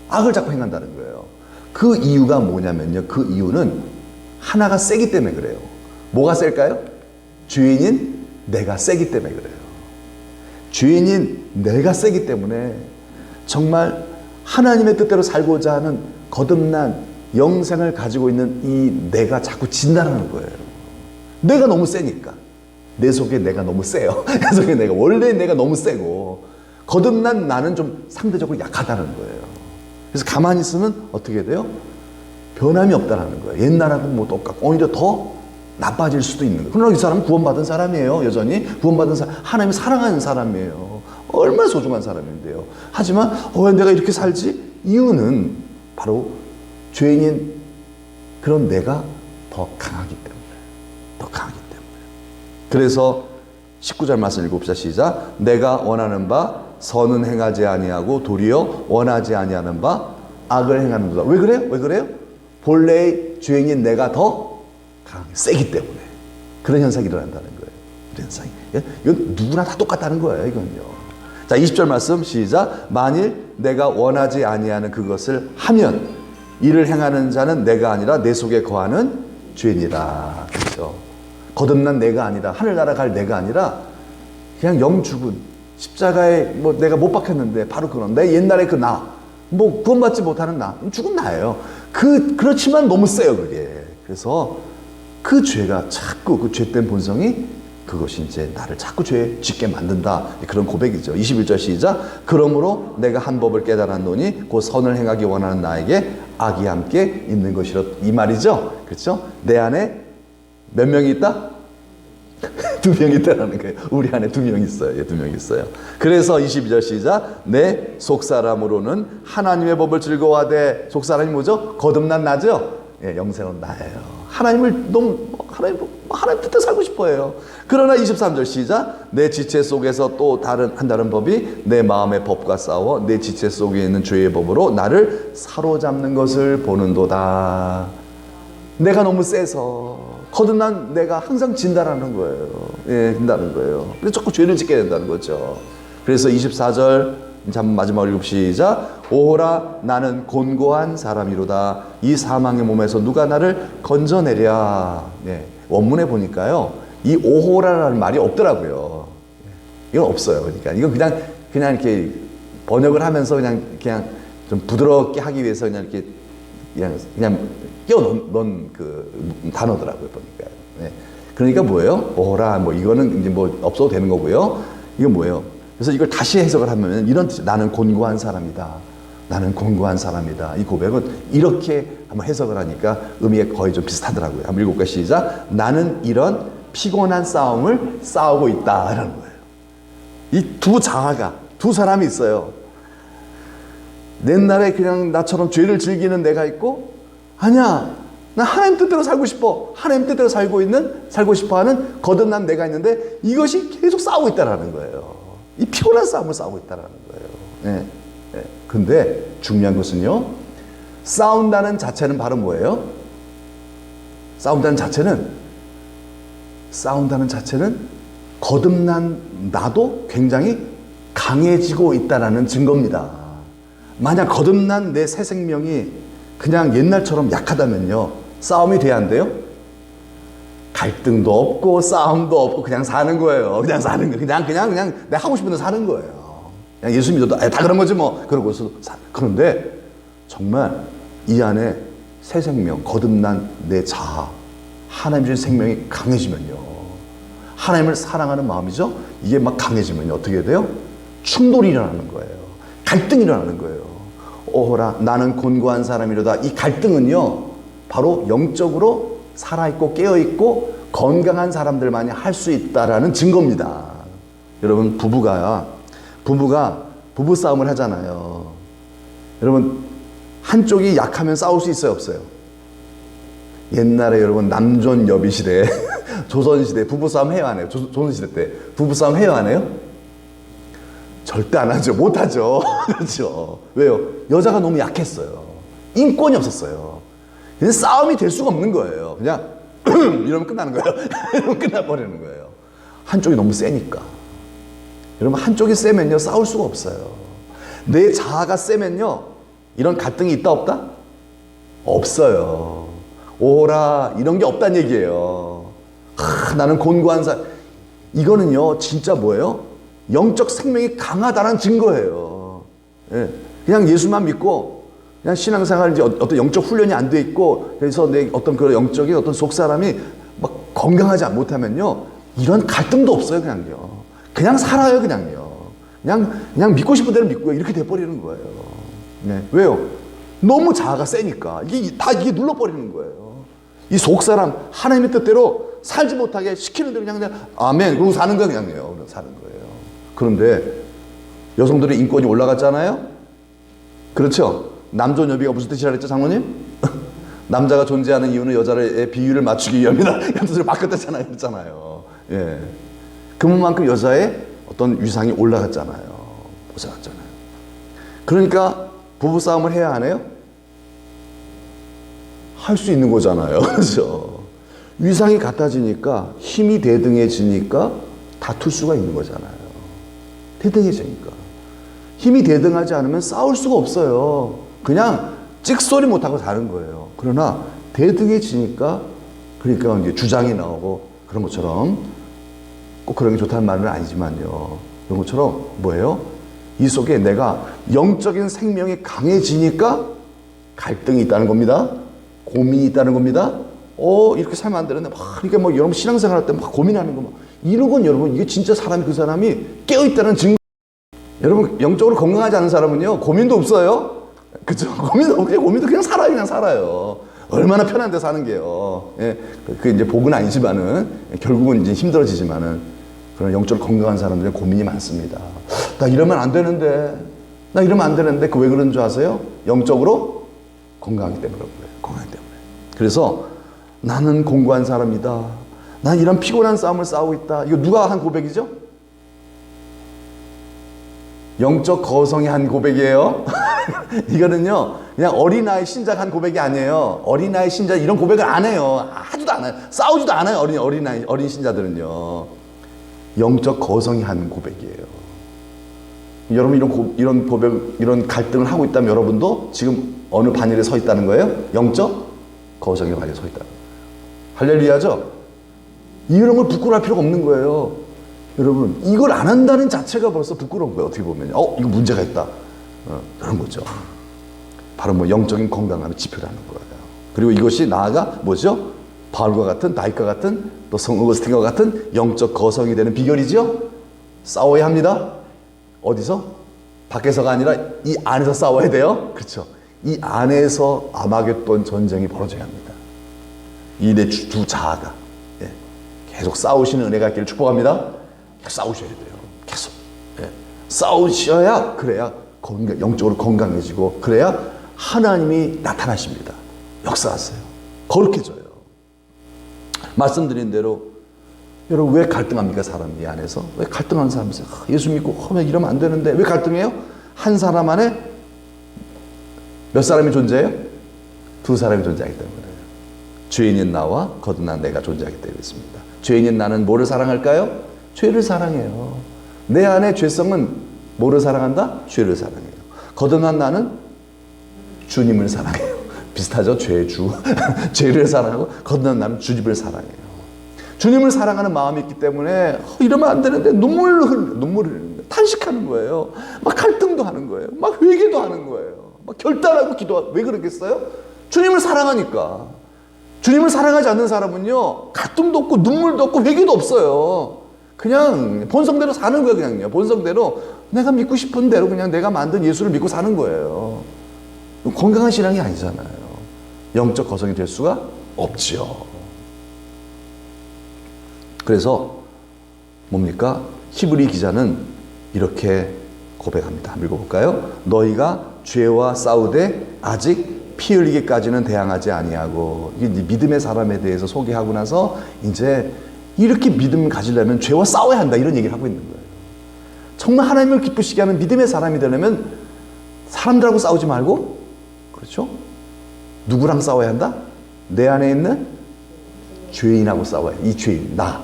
악을 자꾸 행한다는 거예요. 그 이유가 뭐냐면요, 그 이유는 하나가 세기 때문에 그래요. 뭐가 셀까요? 죄인인 내가 세기 때문에 그래요. 죄인인 내가 세기 때문에 정말 하나님의 뜻대로 살고자 하는 거듭난 영생을 가지고 있는 이 내가 자꾸 진단하는 거예요. 내가 너무 세니까. 내 속에 내가 너무 세요. 내 속에 내가, 원래 내가 너무 세고 거듭난 나는 좀 상대적으로 약하다는 거예요. 그래서 가만히 있으면 어떻게 돼요? 변함이 없다는 거예요. 옛날하고 뭐 똑같고 오히려 더 나빠질 수도 있는 거예요. 그러나 이 사람은 구원받은 사람이에요. 여전히 구원받은 사람, 하나님이 사랑하는 사람이에요. 얼마나 소중한 사람인데요. 하지만 왜 내가 이렇게 살지? 이유는 바로 죄인인 그런 내가 더 강하기 때문에. 더 강하기 때문에. 그래서 19절 말씀 읽읍시다. 시작. 내가 원하는 바 선은 행하지 아니하고 도리어 원하지 아니하는 바 악을 행하는도다. 왜 그래요? 왜 그래요? 본래의 죄인인 내가 더 강하게 세기 때문에 그런 현상이 일어난다는 거예요. 그런 현상이. 이건 누구나 다 똑같다는 거예요. 이건요. 자, 20절 말씀 시작. 만일 내가 원하지 아니하는 그것을 하면 이를 행하는 자는 내가 아니라 내 속에 거하는 죄인이라. 그렇죠. 거듭난 내가 아니라 하늘나라 갈 내가 아니라 그냥 영 죽은 십자가에 뭐 내가 못 박혔는데 바로 그런 내 옛날에 그 나, 뭐 구원받지 못하는 나, 죽은 나예요. 그렇지만 너무 세요 그게. 그래서 그 죄가 자꾸 그 죄된 본성이 그것이 이제 나를 자꾸 죄 짓게 만든다. 그런 고백이죠. 21절 시작. 그러므로 내가 한 법을 깨달았노니 곧 선을 행하기 원하는 나에게 악이 함께 있는 것이라. 이 말이죠. 그렇죠? 내 안에 몇 명이 있다? 두 명이 있다라는 거예요. 우리 안에 두 명 있어요. 예, 두 명 있어요. 그래서 22절 시작. 내 속사람으로는 하나님의 법을 즐거워하되. 속사람이 뭐죠? 거듭난 나죠? 예, 영생은 나예요. 하나님을 너무 하나님 뜻대로 살고 싶어요. 그러나 23절 시작. 내 지체 속에서 또 한 다른 법이 내 마음의 법과 싸워 내 지체 속에 있는 죄의 법으로 나를 사로잡는 것을 보는도다. 내가 너무 세서 거듭난 내가 항상 진다라는 거예요. 예, 진다는 거예요. 그래서 자꾸 죄를 짓게 된다는 거죠. 그래서 24절 마지막으로 읽읍 시작. 오호라 나는 곤고한 사람이로다. 이 사망의 몸에서 누가 나를 건져내랴. 예, 원문에 보니까요, 이 오호라라는 말이 없더라고요. 이건 없어요. 그러니까 이건 그냥 이렇게 번역을 하면서 그냥 좀 부드럽게 하기 위해서 그냥 끼워 넣은 그 단어더라고요, 보니까. 네. 그러니까 뭐예요? 오호라, 뭐 이거는 이제 뭐 없어도 되는 거고요. 이건 뭐예요? 그래서 이걸 다시 해석을 하면 이런 뜻이, 나는 곤고한 사람이다. 나는 곤고한 사람이다. 이 고백은 이렇게 한번 해석을 하니까 의미가 거의 좀 비슷하더라고요. 한번 읽어볼까요? 시작. 나는 이런 피곤한 싸움을 싸우고 있다라는 거예요. 이 두 자아가, 두 사람이 있어요. 옛날에 그냥 나처럼 죄를 즐기는 내가 있고, 아니야, 나 하나님 뜻대로 살고 싶어. 하나님 뜻대로 살고 싶어하는 거듭난 내가 있는데 이것이 계속 싸우고 있다라는 거예요. 이 피곤한 싸움을 싸우고 있다라는 거예요. 네. 네. 근데 중요한 것은요, 싸운다는 자체는 바로 뭐예요? 싸운다는 자체는 거듭난 나도 굉장히 강해지고 있다라는 증거입니다. 만약 거듭난 내 새 생명이 그냥 옛날처럼 약하다면요, 싸움이 돼야 안 돼요? 갈등도 없고 싸움도 없고 그냥 사는 거예요. 그냥 사는 거예요. 그냥 내가 하고 싶은 대로 사는 거예요. 그냥 예수 믿어도 다 그런 거지 뭐. 그러고서 그런데 정말 이 안에 새 생명, 거듭난 내 자아, 하나님 주신 생명이 강해지면요, 하나님을 사랑하는 마음이죠, 이게 막 강해지면요 어떻게 돼요? 충돌이 일어나는 거예요. 갈등이 일어나는 거예요. 오호라 나는 곤고한 사람이로다. 이 갈등은요 바로 영적으로 살아있고 깨어있고 건강한 사람들만이 할 수 있다라는 증거입니다. 여러분, 부부가 부부싸움을 하잖아요. 여러분, 한쪽이 약하면 싸울 수 있어요, 없어요? 옛날에 여러분 남존 여비 시대 조선시대 부부싸움 해요, 안 해요? 조선시대 때 부부싸움 해요, 안 해요? 절대 안 하죠. 못 하죠. 그렇죠. 왜요? 여자가 너무 약했어요. 인권이 없었어요. 근데 싸움이 될 수가 없는 거예요. 그냥 이러면 끝나는 거예요. 이러면 끝나버리는 거예요. 한쪽이 너무 세니까. 여러분, 한쪽이 세면요 싸울 수가 없어요. 내 자아가 세면요 이런 갈등이 있다 없다? 없어요. 오라 이런 게 없다는 얘기예요. 나는 곤고한 사람. 이거는요 진짜 뭐예요? 영적 생명이 강하다는 증거예요. 예. 그냥 예수만 믿고 그냥 신앙생활 이제 어떤 영적 훈련이 안 돼 있고 그래서 내 어떤 그런 영적인 어떤 속 사람이 막 건강하지 못하면요 이런 갈등도 없어요. 그냥 살아요. 그냥 믿고 싶은 대로 믿고요. 이렇게 돼버리는 거예요. 네. 왜요? 너무 자아가 세니까 이게 눌러버리는 거예요. 이 속 사람 하나님의 뜻대로 살지 못하게 시키는 대로 그냥 아멘 그러고 사는 거예요. 그냥 사는 거예요. 그런데 여성들의 인권이 올라갔잖아요. 그렇죠? 남존 여비가 무슨 뜻이라 그랬죠, 장로님? 남자가 존재하는 이유는 여자의 비율을 맞추기 위함이다. 이런 뜻으로 바뀌었다잖아요. 그랬잖아요. 예. 그만큼 여자의 어떤 위상이 올라갔잖아요. 그러니까 부부싸움을 해야 하네요? 할 수 있는 거잖아요. 그렇죠? 위상이 같아지니까 힘이 대등해지니까 다툴 수가 있는 거잖아요. 대등해지니까. 힘이 대등하지 않으면 싸울 수가 없어요. 그냥 찍소리 못하고 사는 거예요. 그러나 대등해지니까 그러니까 이제 주장이 나오고 그런 것처럼 꼭 그런 게 좋다는 말은 아니지만요. 그런 것처럼 뭐예요? 이 속에 내가 영적인 생명이 강해지니까 갈등이 있다는 겁니다. 고민이 있다는 겁니다. 이렇게 살면 안 되는데 이렇게 여러분 신앙생활 할 때 막 고민하는 거 이런 건 여러분 이게 진짜 그 사람이 깨어있다는 증거. 여러분 영적으로 건강하지 않은 사람은요 고민도 없어요. 그죠? 고민도 그냥 살아요. 얼마나 편한데 사는 게요. 예, 그 이제 복은 아니지만은 결국은 이제 힘들어지지만은 그런 영적으로 건강한 사람들은 고민이 많습니다. 나 이러면 안 되는데 그 왜 그런 줄 아세요? 영적으로 건강하기 때문에 그런 거예요. 건강하기 때문에. 그래서 나는 공고한 사람이다. 난 이런 피곤한 싸움을 싸우고 있다. 이거 누가 한 고백이죠? 영적 거성이 한 고백이에요. 이거는요 그냥 어린아이 신자가 한 고백이 아니에요. 어린아이 신자 이런 고백을 안 해요. 하지도 않아요. 싸우지도 않아요. 어린 신자들은요 영적 거성이 한 고백이에요. 여러분 이런 고백, 이런 갈등을 하고 있다면 여러분도 지금 어느 반열에 서 있다는 거예요? 영적 거성의 반열에 서 있다는 거예요. 할렐루야죠? 이런 걸 부끄러워할 필요가 없는 거예요. 여러분 이걸 안 한다는 자체가 벌써 부끄러운 거예요. 어떻게 보면 이거 문제가 있다. 그런 거죠. 바로 영적인 건강함의 지표라는 거예요. 그리고 이것이 나아가 뭐죠? 바울과 같은 다윗과 같은 또 성 어거스틴과 같은 영적 거성이 되는 비결이죠. 싸워야 합니다. 어디서? 밖에서가 아니라 이 안에서 싸워야 돼요. 그렇죠. 이 안에서 아마겟돈 전쟁이 벌어져야 합니다. 이 내 두 자아가 계속 싸우시는 은혜가 있기를 축복합니다. 계속 싸우셔야 돼요. 계속. 싸우셔야 그래야 영적으로 건강해지고 그래야 하나님이 나타나십니다. 역사하세요. 거룩해져요. 말씀드린 대로 여러분 왜 갈등합니까? 사람 이 안에서 왜 갈등하는 사람이 있어요? 예수 믿고 이러면 안 되는데 왜 갈등해요? 한 사람 안에 몇 사람이 존재해요? 두 사람이 존재하기 때문에 죄인인 나와 거듭난 내가 존재하기 때문에 있습니다. 죄인인 나는 뭐를 사랑할까요? 죄를 사랑해요. 내 안에 죄성은 뭐를 사랑한다? 죄를 사랑해요. 거듭난 나는 주님을 사랑해요. 비슷하죠? 죄주. 죄를 사랑하고 거듭난 나는 주님을 사랑해요. 주님을 사랑하는 마음이 있기 때문에 이러면 안 되는데 눈물을 흘리는데 탄식하는 거예요. 막 갈등도 하는 거예요. 막 회개도 하는 거예요. 막 결단하고 기도하고. 왜 그러겠어요? 주님을 사랑하니까. 주님을 사랑하지 않는 사람은요, 갈등도 없고 눈물도 없고 회개도 없어요. 그냥 본성대로 사는 거예요. 그냥요, 본성대로 내가 믿고 싶은 대로 그냥 내가 만든 예수를 믿고 사는 거예요. 건강한 신앙이 아니잖아요. 영적 거성이 될 수가 없지요. 그래서 뭡니까? 히브리 기자는 이렇게 고백합니다. 한번 읽어볼까요? 너희가 죄와 싸우되 아직 피 흘리기까지는 대항하지 아니하고, 이게 믿음의 사람에 대해서 소개하고 나서 이제 이렇게 믿음 가지려면 죄와 싸워야 한다, 이런 얘기를 하고 있는 거예요. 정말 하나님을 기쁘시게 하는 믿음의 사람이 되려면 사람들하고 싸우지 말고, 그렇죠? 누구랑 싸워야 한다? 내 안에 있는 죄인하고 싸워야 해. 이 죄인, 나.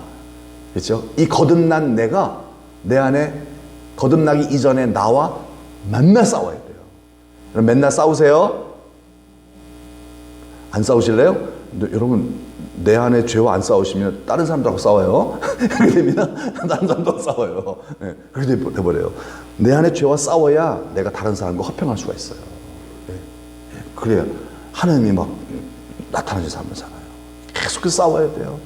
그렇죠? 이 거듭난 내가 내 안에 거듭나기 이전에 나와 맨날 싸워야 돼요. 그럼 맨날 싸우세요? 안 싸우실래요? 근데 여러분, 내 안에 죄와 안 싸우시면 다른 사람들하고 싸워요. 그렇게 됩니다. 다른 사람들하고 싸워요. 네, 그렇게 돼버려요. 내 안에 죄와 싸워야 내가 다른 사람과 화평할 수가 있어요. 네, 그래야 하나님이 막 나타나지 않잖아요. 계속해서 싸워야 돼요.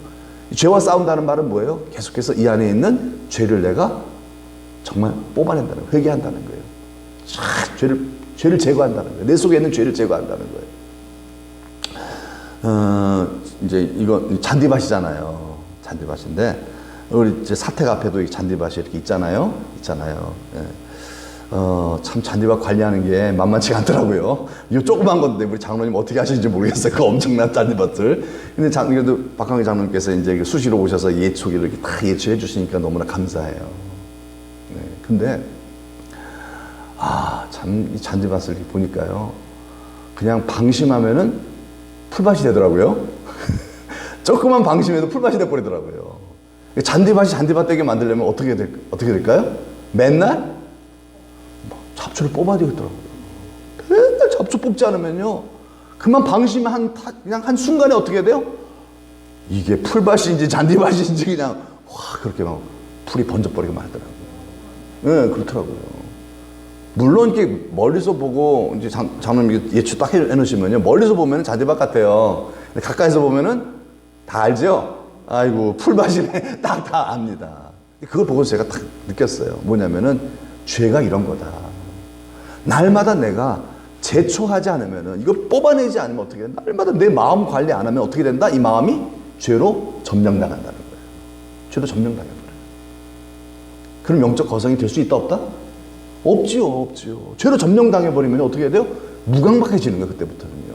죄와 싸운다는 말은 뭐예요? 계속해서 이 안에 있는 죄를 내가 정말 뽑아낸다는 거예요. 회개한다는 거예요. 죄를 제거한다는 거예요. 내 속에 있는 죄를 제거한다는 거예요. 이제 이거 잔디밭이잖아요. 잔디밭인데 우리 이제 사택 앞에도 이 잔디밭이 이렇게 있잖아요. 예. 참 잔디밭 관리하는 게 만만치가 않더라고요. 이거 조그만 건데 우리 장로님 어떻게 하시는지 모르겠어요. 그 엄청난 잔디밭을. 근데 그래도 박광희 장로님께서 이제 수시로 오셔서 예초기를 이렇게 다 예초해 주시니까 너무나 감사해요. 네. 근데 참 이 잔디밭을 이렇게 보니까요, 그냥 방심하면은 풀밭이 되더라고요. 조그만 방심해도 풀밭이 돼버리더라고요. 잔디밭이 잔디밭 되게 만들려면 어떻게 될까요? 맨날 잡초를 뽑아야 되겠더라고요. 맨날 잡초 뽑지 않으면요, 그만 방심한 그냥 한 순간에 어떻게 돼요? 이게 풀밭인지 잔디밭인지 그냥 그렇게 막 풀이 번져버리게 만들더라고요. 네, 그렇더라고요. 물론 이렇게 멀리서 보고 이제 장로님 예측 딱 해놓으시면요, 멀리서 보면은 잔디밭 같아요. 근데 가까이서 보면은 다 알죠? 아이고 풀밭이네. 딱 다 압니다. 그걸 보고 제가 딱 느꼈어요. 뭐냐면은 죄가 이런 거다. 날마다 내가 제초하지 않으면은, 이거 뽑아내지 않으면 어떻게 돼? 날마다 내 마음 관리 안 하면 어떻게 된다? 이 마음이 죄로 점령당한다는 거예요. 죄로 점령당해버려요. 그럼 영적 거성이 될 수 있다 없다? 없지요. 죄로 점령당해버리면 어떻게 돼요? 무감각해지는 거예요. 그때부터는요.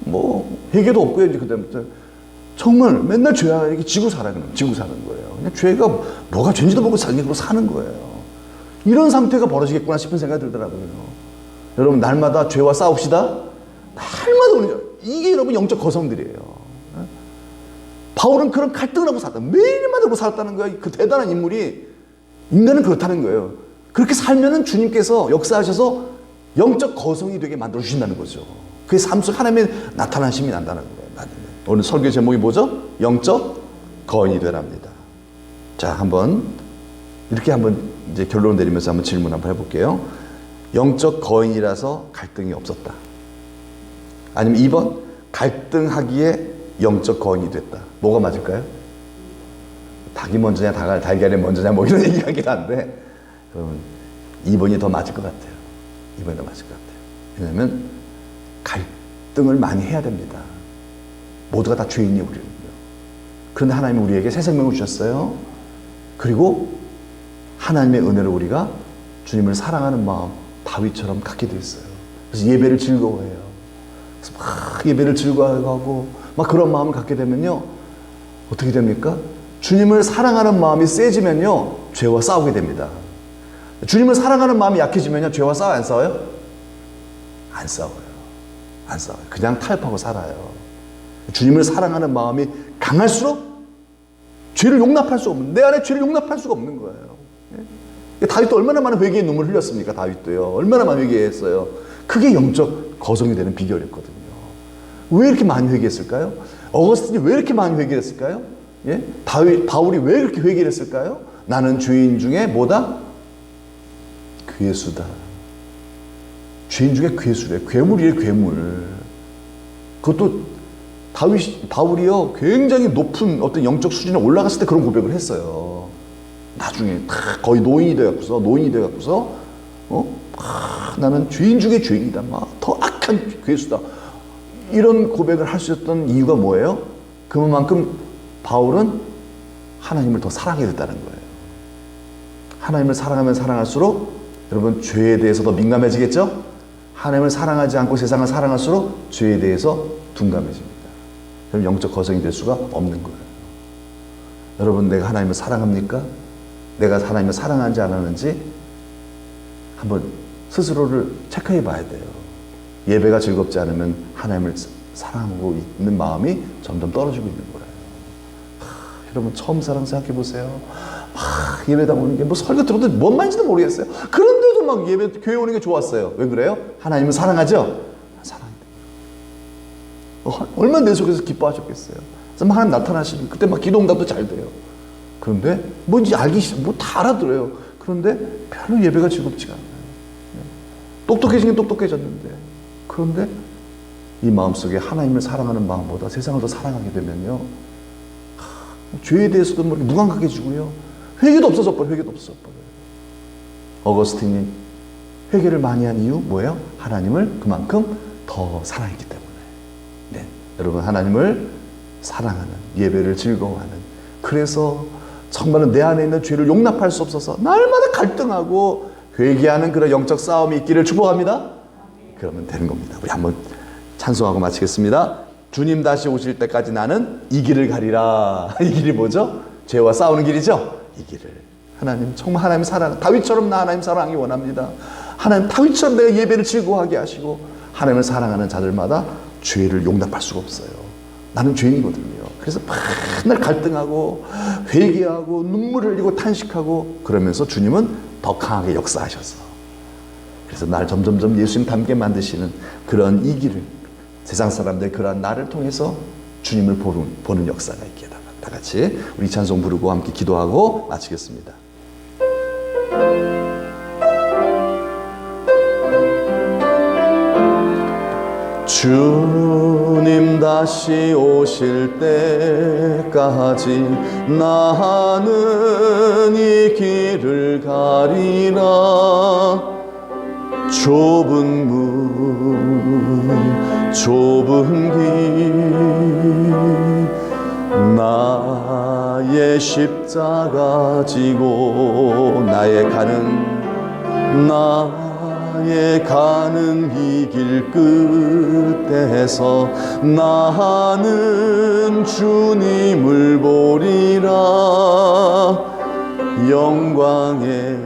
뭐 회개도 없고요. 이제 그때부터 정말 맨날 죄와 이렇게 지고 사는 거예요. 그냥 죄가 뭐가 죄인지도 모르고 사는 거예요. 이런 상태가 벌어지겠구나 싶은 생각이 들더라고요. 여러분, 날마다 죄와 싸웁시다. 날마다 이게 여러분 영적 거성들이에요. 바울은 그런 갈등을 하고 살았다. 매일마다 그러고 살았다는 거예요. 그 대단한 인물이. 인간은 그렇다는 거예요. 그렇게 살면은 주님께서 역사하셔서 영적 거성이 되게 만들어 주신다는 거죠. 그게 삶 속 하나님의 나타나심이 난다는 거예요. 오늘 설교 제목이 뭐죠? 영적 거인이 되랍니다. 자, 이렇게 이제 결론 내리면서 한번 질문 한번 해볼게요. 영적 거인이라서 갈등이 없었다. 아니면 2번, 갈등하기에 영적 거인이 됐다. 뭐가 맞을까요? 닭이 먼저냐, 달걀이 먼저냐, 뭐 이런 얘기 하긴 한데, 그러면 2번이 더 맞을 것 같아요. 2번이 더 맞을 것 같아요. 왜냐하면 갈등을 많이 해야 됩니다. 모두가 다 죄인이 우리는요. 그런데 하나님이 우리에게 새 생명을 주셨어요. 그리고 하나님의 은혜로 우리가 주님을 사랑하는 마음, 다윗처럼 갖게 돼 있어요. 그래서 예배를 즐거워해요. 그래서 막 예배를 즐거워하고 막 그런 마음을 갖게 되면요, 어떻게 됩니까? 주님을 사랑하는 마음이 세지면요, 죄와 싸우게 됩니다. 주님을 사랑하는 마음이 약해지면요, 죄와 싸워요, 안 싸워요? 안 싸워요. 그냥 타협하고 살아요. 주님을 사랑하는 마음이 강할수록 죄를 용납할 수 없는, 내 안에 죄를 용납할 수가 없는 거예요. 다윗도 얼마나 많은 회개의 눈물을 흘렸습니까? 다윗도요. 얼마나 많이 회개했어요. 그게 영적 거성이 되는 비결이었거든요. 왜 이렇게 많이 회개했을까요? 어거스틴이 왜 이렇게 많이 회개했을까요? 예? 바울이 왜 이렇게 회개를 했을까요? 나는 죄인 중에 뭐다? 괴수다. 죄인 중에 괴수래. 괴물이래, 괴물. 그것도 바울이요 굉장히 높은 어떤 영적 수준에 올라갔을 때 그런 고백을 했어요. 나중에 다 거의 노인이 돼갖고서 나는 죄인 중에 죄인이다, 막 더 악한 괴수다, 이런 고백을 할 수 있었던 이유가 뭐예요? 그만큼 바울은 하나님을 더 사랑하게 됐다는 거예요. 하나님을 사랑하면 사랑할수록 여러분 죄에 대해서 더 민감해지겠죠? 하나님을 사랑하지 않고 세상을 사랑할수록 죄에 대해서 둔감해집니다. 그럼 영적 거성이 될 수가 없는 거예요. 여러분, 내가 하나님을 사랑합니까? 내가 하나님을 사랑하는지 안 하는지 한번 스스로를 체크해 봐야 돼요. 예배가 즐겁지 않으면 하나님을 사랑하고 있는 마음이 점점 떨어지고 있는 거예요. 여러분, 처음 사랑 생각해 보세요. 예배당 오는 게 뭐 설교 들어도 뭔 말인지도 모르겠어요. 그런데도 막 예배, 교회 오는 게 좋았어요. 왜 그래요? 하나님은 사랑하죠? 사랑해요. 얼마나 내 속에서 기뻐하셨겠어요. 그래서 막 하나님 나타나시면 그때 막 기도 응답도 잘 돼요. 그런데 뭔지 알기 싫어. 뭐 다 알아들어요. 그런데 별로 예배가 즐겁지가 않아요. 똑똑해지긴 똑똑해졌는데, 그런데 이 마음속에 하나님을 사랑하는 마음보다 세상을 더 사랑하게 되면요, 죄에 대해서도 뭐 무감각해지고요, 회개도 없어져 버려요. 어거스틴이 회개를 많이 한 이유 뭐예요? 하나님을 그만큼 더 사랑했기 때문에. 네, 여러분, 하나님을 사랑하는, 예배를 즐거워하는, 그래서 정말로 내 안에 있는 죄를 용납할 수 없어서 날마다 갈등하고 회개하는 그런 영적 싸움이 있기를 축복합니다. 그러면 되는 겁니다. 우리 한번 찬송하고 마치겠습니다. 주님 다시 오실 때까지 나는 이 길을 가리라. 이 길이 뭐죠? 죄와 싸우는 길이죠? 이 길을. 하나님, 정말 하나님 사랑, 다윗처럼 나 하나님 사랑하기 원합니다. 하나님, 다윗처럼 내가 예배를 즐거워하게 하시고, 하나님을 사랑하는 자들마다 죄를 용납할 수가 없어요. 나는 죄인이거든요. 그래서 맨날 갈등하고 회개하고 눈물을 흘리고 탄식하고, 그러면서 주님은 더 강하게 역사하셔서, 그래서 나를 점점점 예수님 닮게 만드시는 그런 이 길을, 세상 사람들 그러한 나를 통해서 주님을 보는 역사가 있게 다 같이 우리 찬송 부르고 함께 기도하고 마치겠습니다. 주님 다시 오실 때까지 나는 이 길을 가리라. 좁은 문, 좁은 길, 나의 십자가 지고 나의 가는 이 길 끝에서 나는 주님을 보리라. 영광의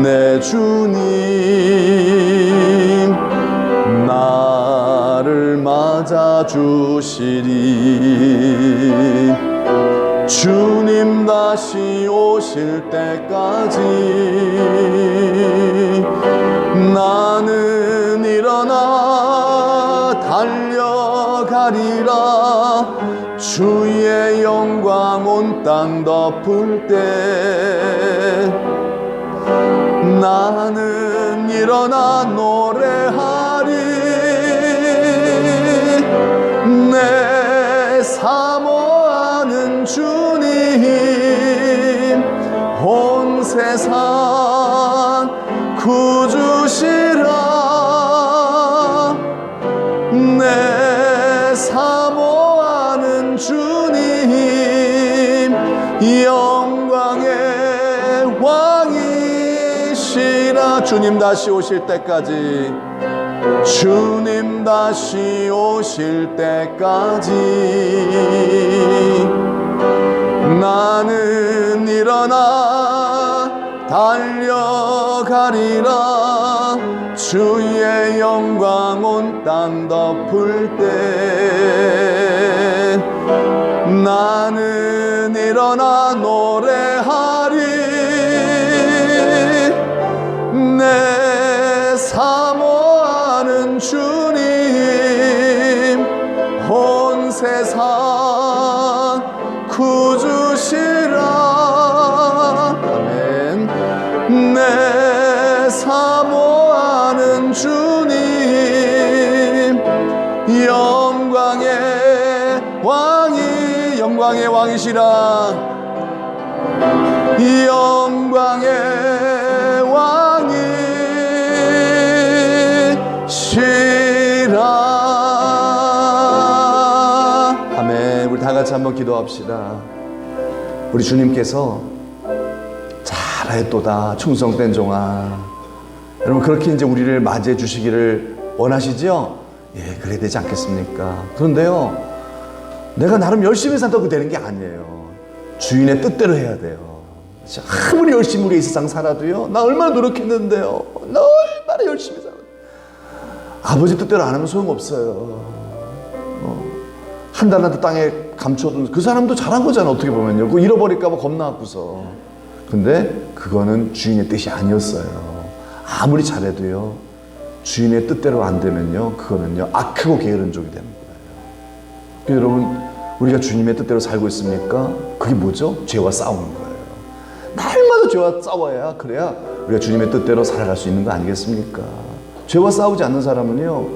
내 주님 나를 맞아주시리. 주님 다시 오실 때까지 나는 일어나 달려가리라. 주의 영광 온 땅 덮을 때 나는 일어나 노래하리. 내 사모하는 주님 온 세상 구주시라. 내 사모하는 주님 영광의 왕이시라. 주님 다시 오실 때까지, 주님 다시 오실 때까지 나는 일어나 달려가리라. 주의 영광 온 땅 덮을 때 나는 일어나 노래하리. 내 사모하는 주님 온 세상 구주시라. 아멘. 내 사모하는 주님 영광 영광의 왕이시라. 영광의 왕이시라. 아멘. 우리 다 같이 한번 기도합시다. 우리 주님께서 잘하였도다 충성된 종아. 여러분, 그렇게 이제 우리를 맞이해 주시기를 원하시죠? 예, 그래야 되지 않겠습니까? 그런데요, 내가 나름 열심히 산다고 되는 게 아니에요. 주인의 뜻대로 해야 돼요. 아무리 열심히 우리 이 세상 살아도요, 나 얼마나 노력했는데요, 나 얼마나 열심히 살았는데 아버지 뜻대로 안 하면 소용없어요. 한 달한테 땅에 감춰둔 그 사람도 잘한 거잖아. 어떻게 보면요. 그거 잃어버릴까 봐 겁나갖고서. 근데 그거는 주인의 뜻이 아니었어요. 아무리 잘해도요, 주인의 뜻대로 안 되면요, 그거는요, 악하고 게으른 종이 되는 거예요. 여러분, 우리가 주님의 뜻대로 살고 있습니까? 그게 뭐죠? 죄와 싸우는 거예요. 날마다 죄와 싸워야, 그래야 우리가 주님의 뜻대로 살아갈 수 있는 거 아니겠습니까? 죄와 싸우지 않는 사람은요,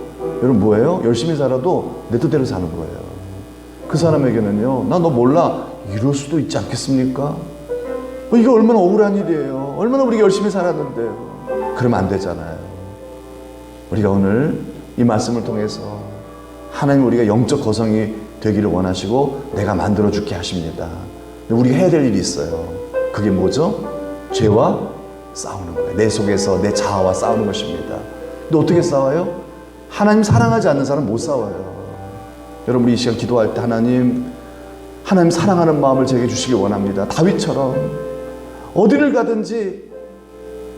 여러분 뭐예요? 열심히 살아도 내 뜻대로 사는 거예요. 그 사람에게는요, 나 너 몰라, 이럴 수도 있지 않겠습니까? 이게 얼마나 억울한 일이에요. 얼마나 우리가 열심히 살았는데요. 그러면 안 되잖아요. 우리가 오늘 이 말씀을 통해서 하나님, 우리가 영적 거성이 되기를 원하시고 내가 만들어줄게 하십니다. 근데 우리가 해야 될 일이 있어요. 그게 뭐죠? 죄와 싸우는 거예요. 내 속에서 내 자아와 싸우는 것입니다. 근데 어떻게 싸워요? 하나님 사랑하지 않는 사람은 못 싸워요. 여러분, 우리 이 시간 기도할 때 하나님 사랑하는 마음을 제게 주시길 원합니다. 다윗처럼 어디를 가든지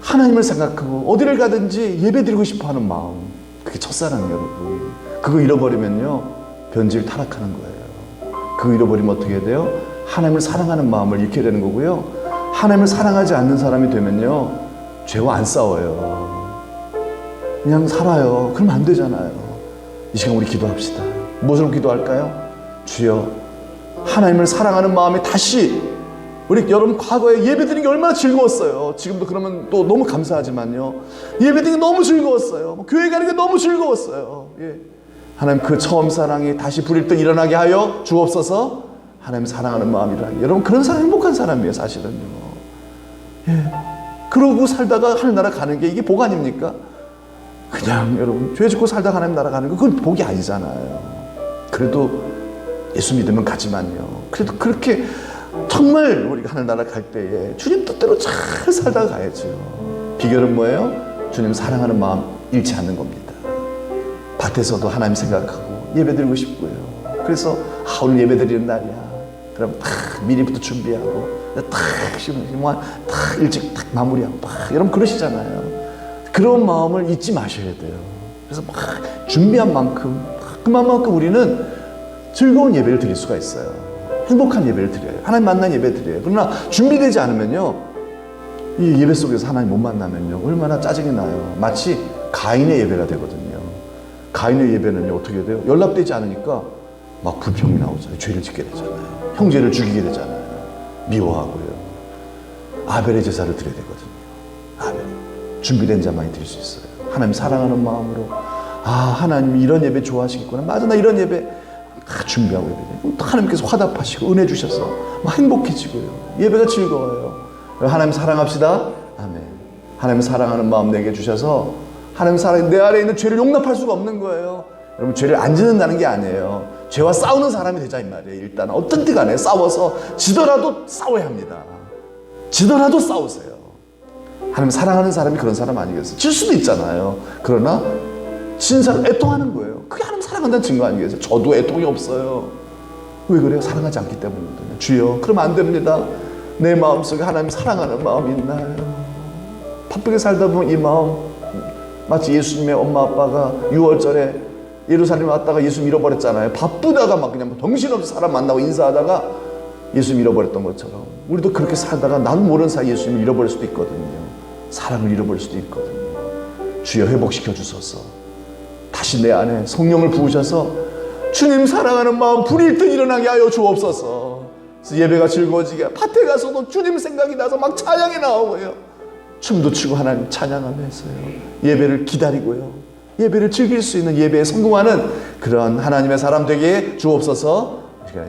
하나님을 생각하고 어디를 가든지 예배드리고 싶어하는 마음, 그게 첫사랑이에요. 여러분, 그거 잃어버리면요, 변질 타락하는 거예요. 그거 잃어버리면 어떻게 돼요? 하나님을 사랑하는 마음을 잃게 되는 거고요. 하나님을 사랑하지 않는 사람이 되면요, 죄와 안 싸워요. 그냥 살아요. 그러면 안 되잖아요. 이 시간 우리 기도합시다. 무엇으로 기도할까요? 주여, 하나님을 사랑하는 마음이 다시, 우리 여러분 과거에 예배드리는 게 얼마나 즐거웠어요. 지금도 그러면 또 너무 감사하지만요, 예배드리는 게 너무 즐거웠어요. 교회 가는 게 너무 즐거웠어요. 예. 하나님, 그 처음 사랑이 다시 불일 듯 일어나게 하여 주옵소서. 하나님 사랑하는 마음이라. 여러분, 그런 사람 행복한 사람이에요, 사실은요. 예. 그러고 살다가 하늘나라 가는 게 이게 복 아닙니까? 그냥 여러분 죄 짓고 살다가 하나님 나라 가는 거, 그건 복이 아니잖아요. 그래도 예수 믿으면 가지만요, 그래도 그렇게 정말 우리가 하늘나라 갈 때에 주님 뜻대로 잘 살다가 가야죠. 비결은 뭐예요? 주님 사랑하는 마음 잃지 않는 겁니다. 밭에서도 하나님 생각하고 예배드리고 싶고요. 그래서 오늘 예배드리는 날이야, 그럼 딱 미리부터 준비하고 딱 일찍 딱 마무리하고 여러분 그러시잖아요. 그런 마음을 잊지 마셔야 돼요. 그래서 막 준비한 만큼, 그만큼 우리는 즐거운 예배를 드릴 수가 있어요. 행복한 예배를 드려요. 하나님 만난 예배 드려요. 그러나 준비되지 않으면요, 이 예배 속에서 하나님 못 만나면요, 얼마나 짜증이 나요. 마치 가인의 예배가 되거든요. 가인의 예배는요, 어떻게 돼요? 연락되지 않으니까 막 불평이 나오잖아요. 죄를 짓게 되잖아요. 형제를 죽이게 되잖아요. 미워하고요. 아벨의 제사를 드려야 되거든요. 아벨. 준비된 자만이 드릴 수 있어요. 하나님 사랑하는 마음으로, 하나님 이런 예배 좋아하시겠구나. 맞아, 나 이런 예배 준비하고 예배. 하나님께서 화답하시고 은혜 주셔서 막 행복해지고요. 예배가 즐거워요. 하나님 사랑합시다. 아멘. 하나님 사랑하는 마음 내게 주셔서, 하나님 사랑, 내 안에 있는 죄를 용납할 수가 없는 거예요. 여러분, 죄를 안 짓는다는 게 아니에요. 죄와 싸우는 사람이 되자 이 말이에요. 일단 어떤 때 간에 싸워서 지더라도 싸워야 합니다. 지더라도 싸우세요. 하나님 사랑하는 사람이 그런 사람 아니겠어요? 질 수도 있잖아요. 그러나 진 사람 애통하는 거예요. 그게 하나님 사랑한다는 증거 아니겠어요? 저도 애통이 없어요. 왜 그래요? 사랑하지 않기 때문이거든요. 주여, 그러면 안 됩니다. 내 마음속에 하나님 사랑하는 마음이 있나요? 바쁘게 살다 보면 이 마음, 마치 예수님의 엄마 아빠가 6월절에 예루살렘 왔다가 예수 잃어버렸잖아요. 바쁘다가 막 그냥 정신없이 사람 만나고 인사하다가 예수 잃어버렸던 것처럼, 우리도 그렇게 살다가 나도 모르는 사이 예수님을 잃어버릴 수도 있거든요. 사랑을 잃어버릴 수도 있거든요. 주여, 회복시켜 주소서. 다시 내 안에 성령을 부으셔서 주님 사랑하는 마음 불일 듯 일어나게 하여 주옵소서. 그래서 예배가 즐거워지게, 밭에 가서도 주님 생각이 나서 막 찬양이 나오고요, 춤도 추고 하나님 찬양하면서요, 예배를 기다리고요, 예배를 즐길 수 있는, 예배에 성공하는 그런 하나님의 사람 되게 주옵소서.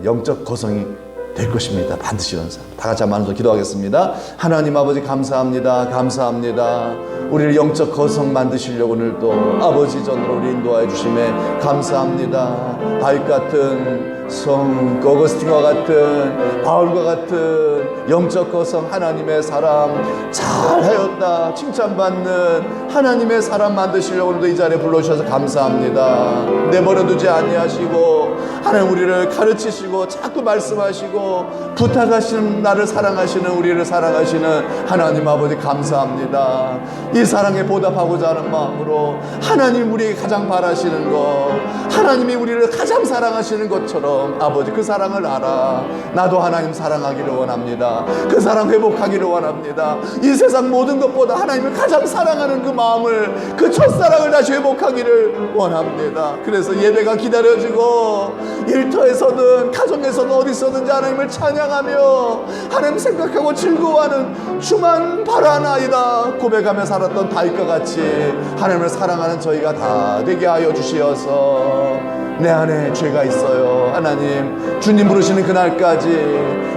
영적 거성이 될 것입니다. 반드시 이런 사람. 다 같이 한번 하면서 기도하겠습니다. 하나님 아버지 감사합니다. 감사합니다. 우리를 영적 거성 만드시려고 오늘도 아버지 전으로 우리 인도하여 주심에 감사합니다. 바윗 같은 성 어거스틴과 같은 바울과 같은 영적 거성 하나님의 사람 잘하였다 칭찬받는 하나님의 사람 만드시려고 오늘도 이 자리에 불러주셔서 감사합니다. 내버려두지 아니하시고 하나님 우리를 가르치시고 자꾸 말씀하시고 부탁하시는 나를 사랑하시는 우리를 사랑하시는 하나님 아버지 감사합니다. 이 사랑에 보답하고자 하는 마음으로 하나님 우리에게 가장 바라시는 것 하나님이 우리를 가장 사랑하시는 것처럼 아버지 그 사랑을 알아 나도 하나님 사랑하기를 원합니다. 그 사랑 회복하기를 원합니다. 이 세상 모든 것보다 하나님을 가장 사랑하는 그 마음을 그 첫사랑을 다시 회복하기를 원합니다. 그래서 예배가 기다려지고 일터에서든 가정에서든 어디서든지 하나님을 찬양하며 하나님 생각하고 즐거워하는 주만 바라나이다 고백하며 살았던 다윗과 같이 하나님을 사랑하는 저희가 다 되게 하여 주시어서 내 안에 죄가 있어요. 하나님 주님 부르시는 그날까지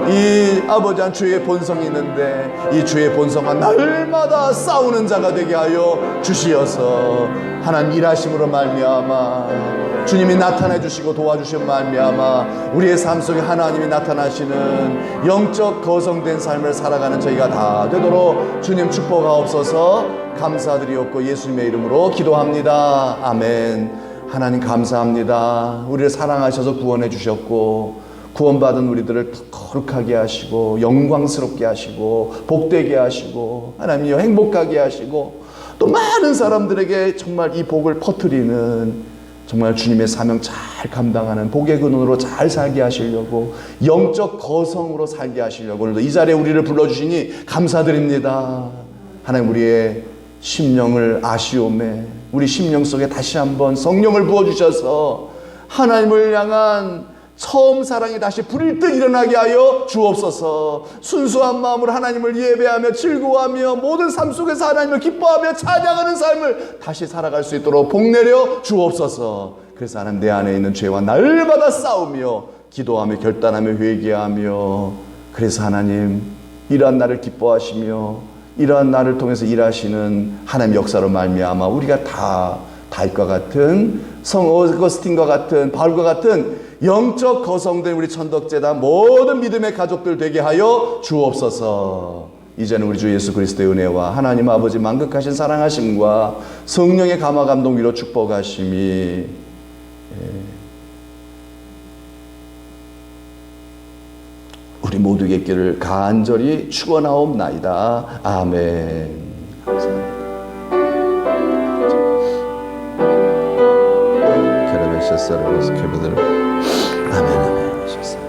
이 아버지한 죄의 본성이 있는데 이 죄의 본성과 날마다 싸우는 자가 되게 하여 주시어서 하나님 일하심으로 말미암아 주님이 나타내 주시고 도와주신 말미암아 우리의 삶 속에 하나님이 나타나시는 영적 거성된 삶을 살아가는 저희가 다 되도록 주님 축복하옵소서. 감사드리옵고 예수님의 이름으로 기도합니다. 아멘. 하나님 감사합니다. 우리를 사랑하셔서 구원해 주셨고 구원받은 우리들을 거룩하게 하시고 영광스럽게 하시고 복되게 하시고 하나님이여 행복하게 하시고 또 많은 사람들에게 정말 이 복을 퍼뜨리는 정말 주님의 사명 잘 감당하는 복의 근원으로 잘 살게 하시려고 영적 거성으로 살게 하시려고 오늘도 이 자리에 우리를 불러주시니 감사드립니다. 하나님 우리의 심령을 아시오매 우리 심령 속에 다시 한번 성령을 부어주셔서 하나님을 향한 처음 사랑이 다시 불일 듯 일어나게 하여 주옵소서. 순수한 마음으로 하나님을 예배하며 즐거워하며 모든 삶 속에서 하나님을 기뻐하며 찬양하는 삶을 다시 살아갈 수 있도록 복내려 주옵소서. 그래서 하나님 내 안에 있는 죄와 날마다 싸우며 기도하며 결단하며 회개하며 그래서 하나님 이러한 나를 기뻐하시며 이러한 나를 통해서 일하시는 하나님 역사로 말미암아 우리가 다 다윗과 같은 성 어거스틴과 같은 바울과 같은 영적 거성된 우리 천덕제단 모든 믿음의 가족들 되게 하여 주옵소서. 이제는 우리 주 예수 그리스도의 은혜와 하나님 아버지 만극하신 사랑하심과 성령의 감화 감동 위로 축복하심이 우리 모두에게 있기를 간절히 축원하옵나이다. 아멘. 감사합니다. 아멘. 아멘.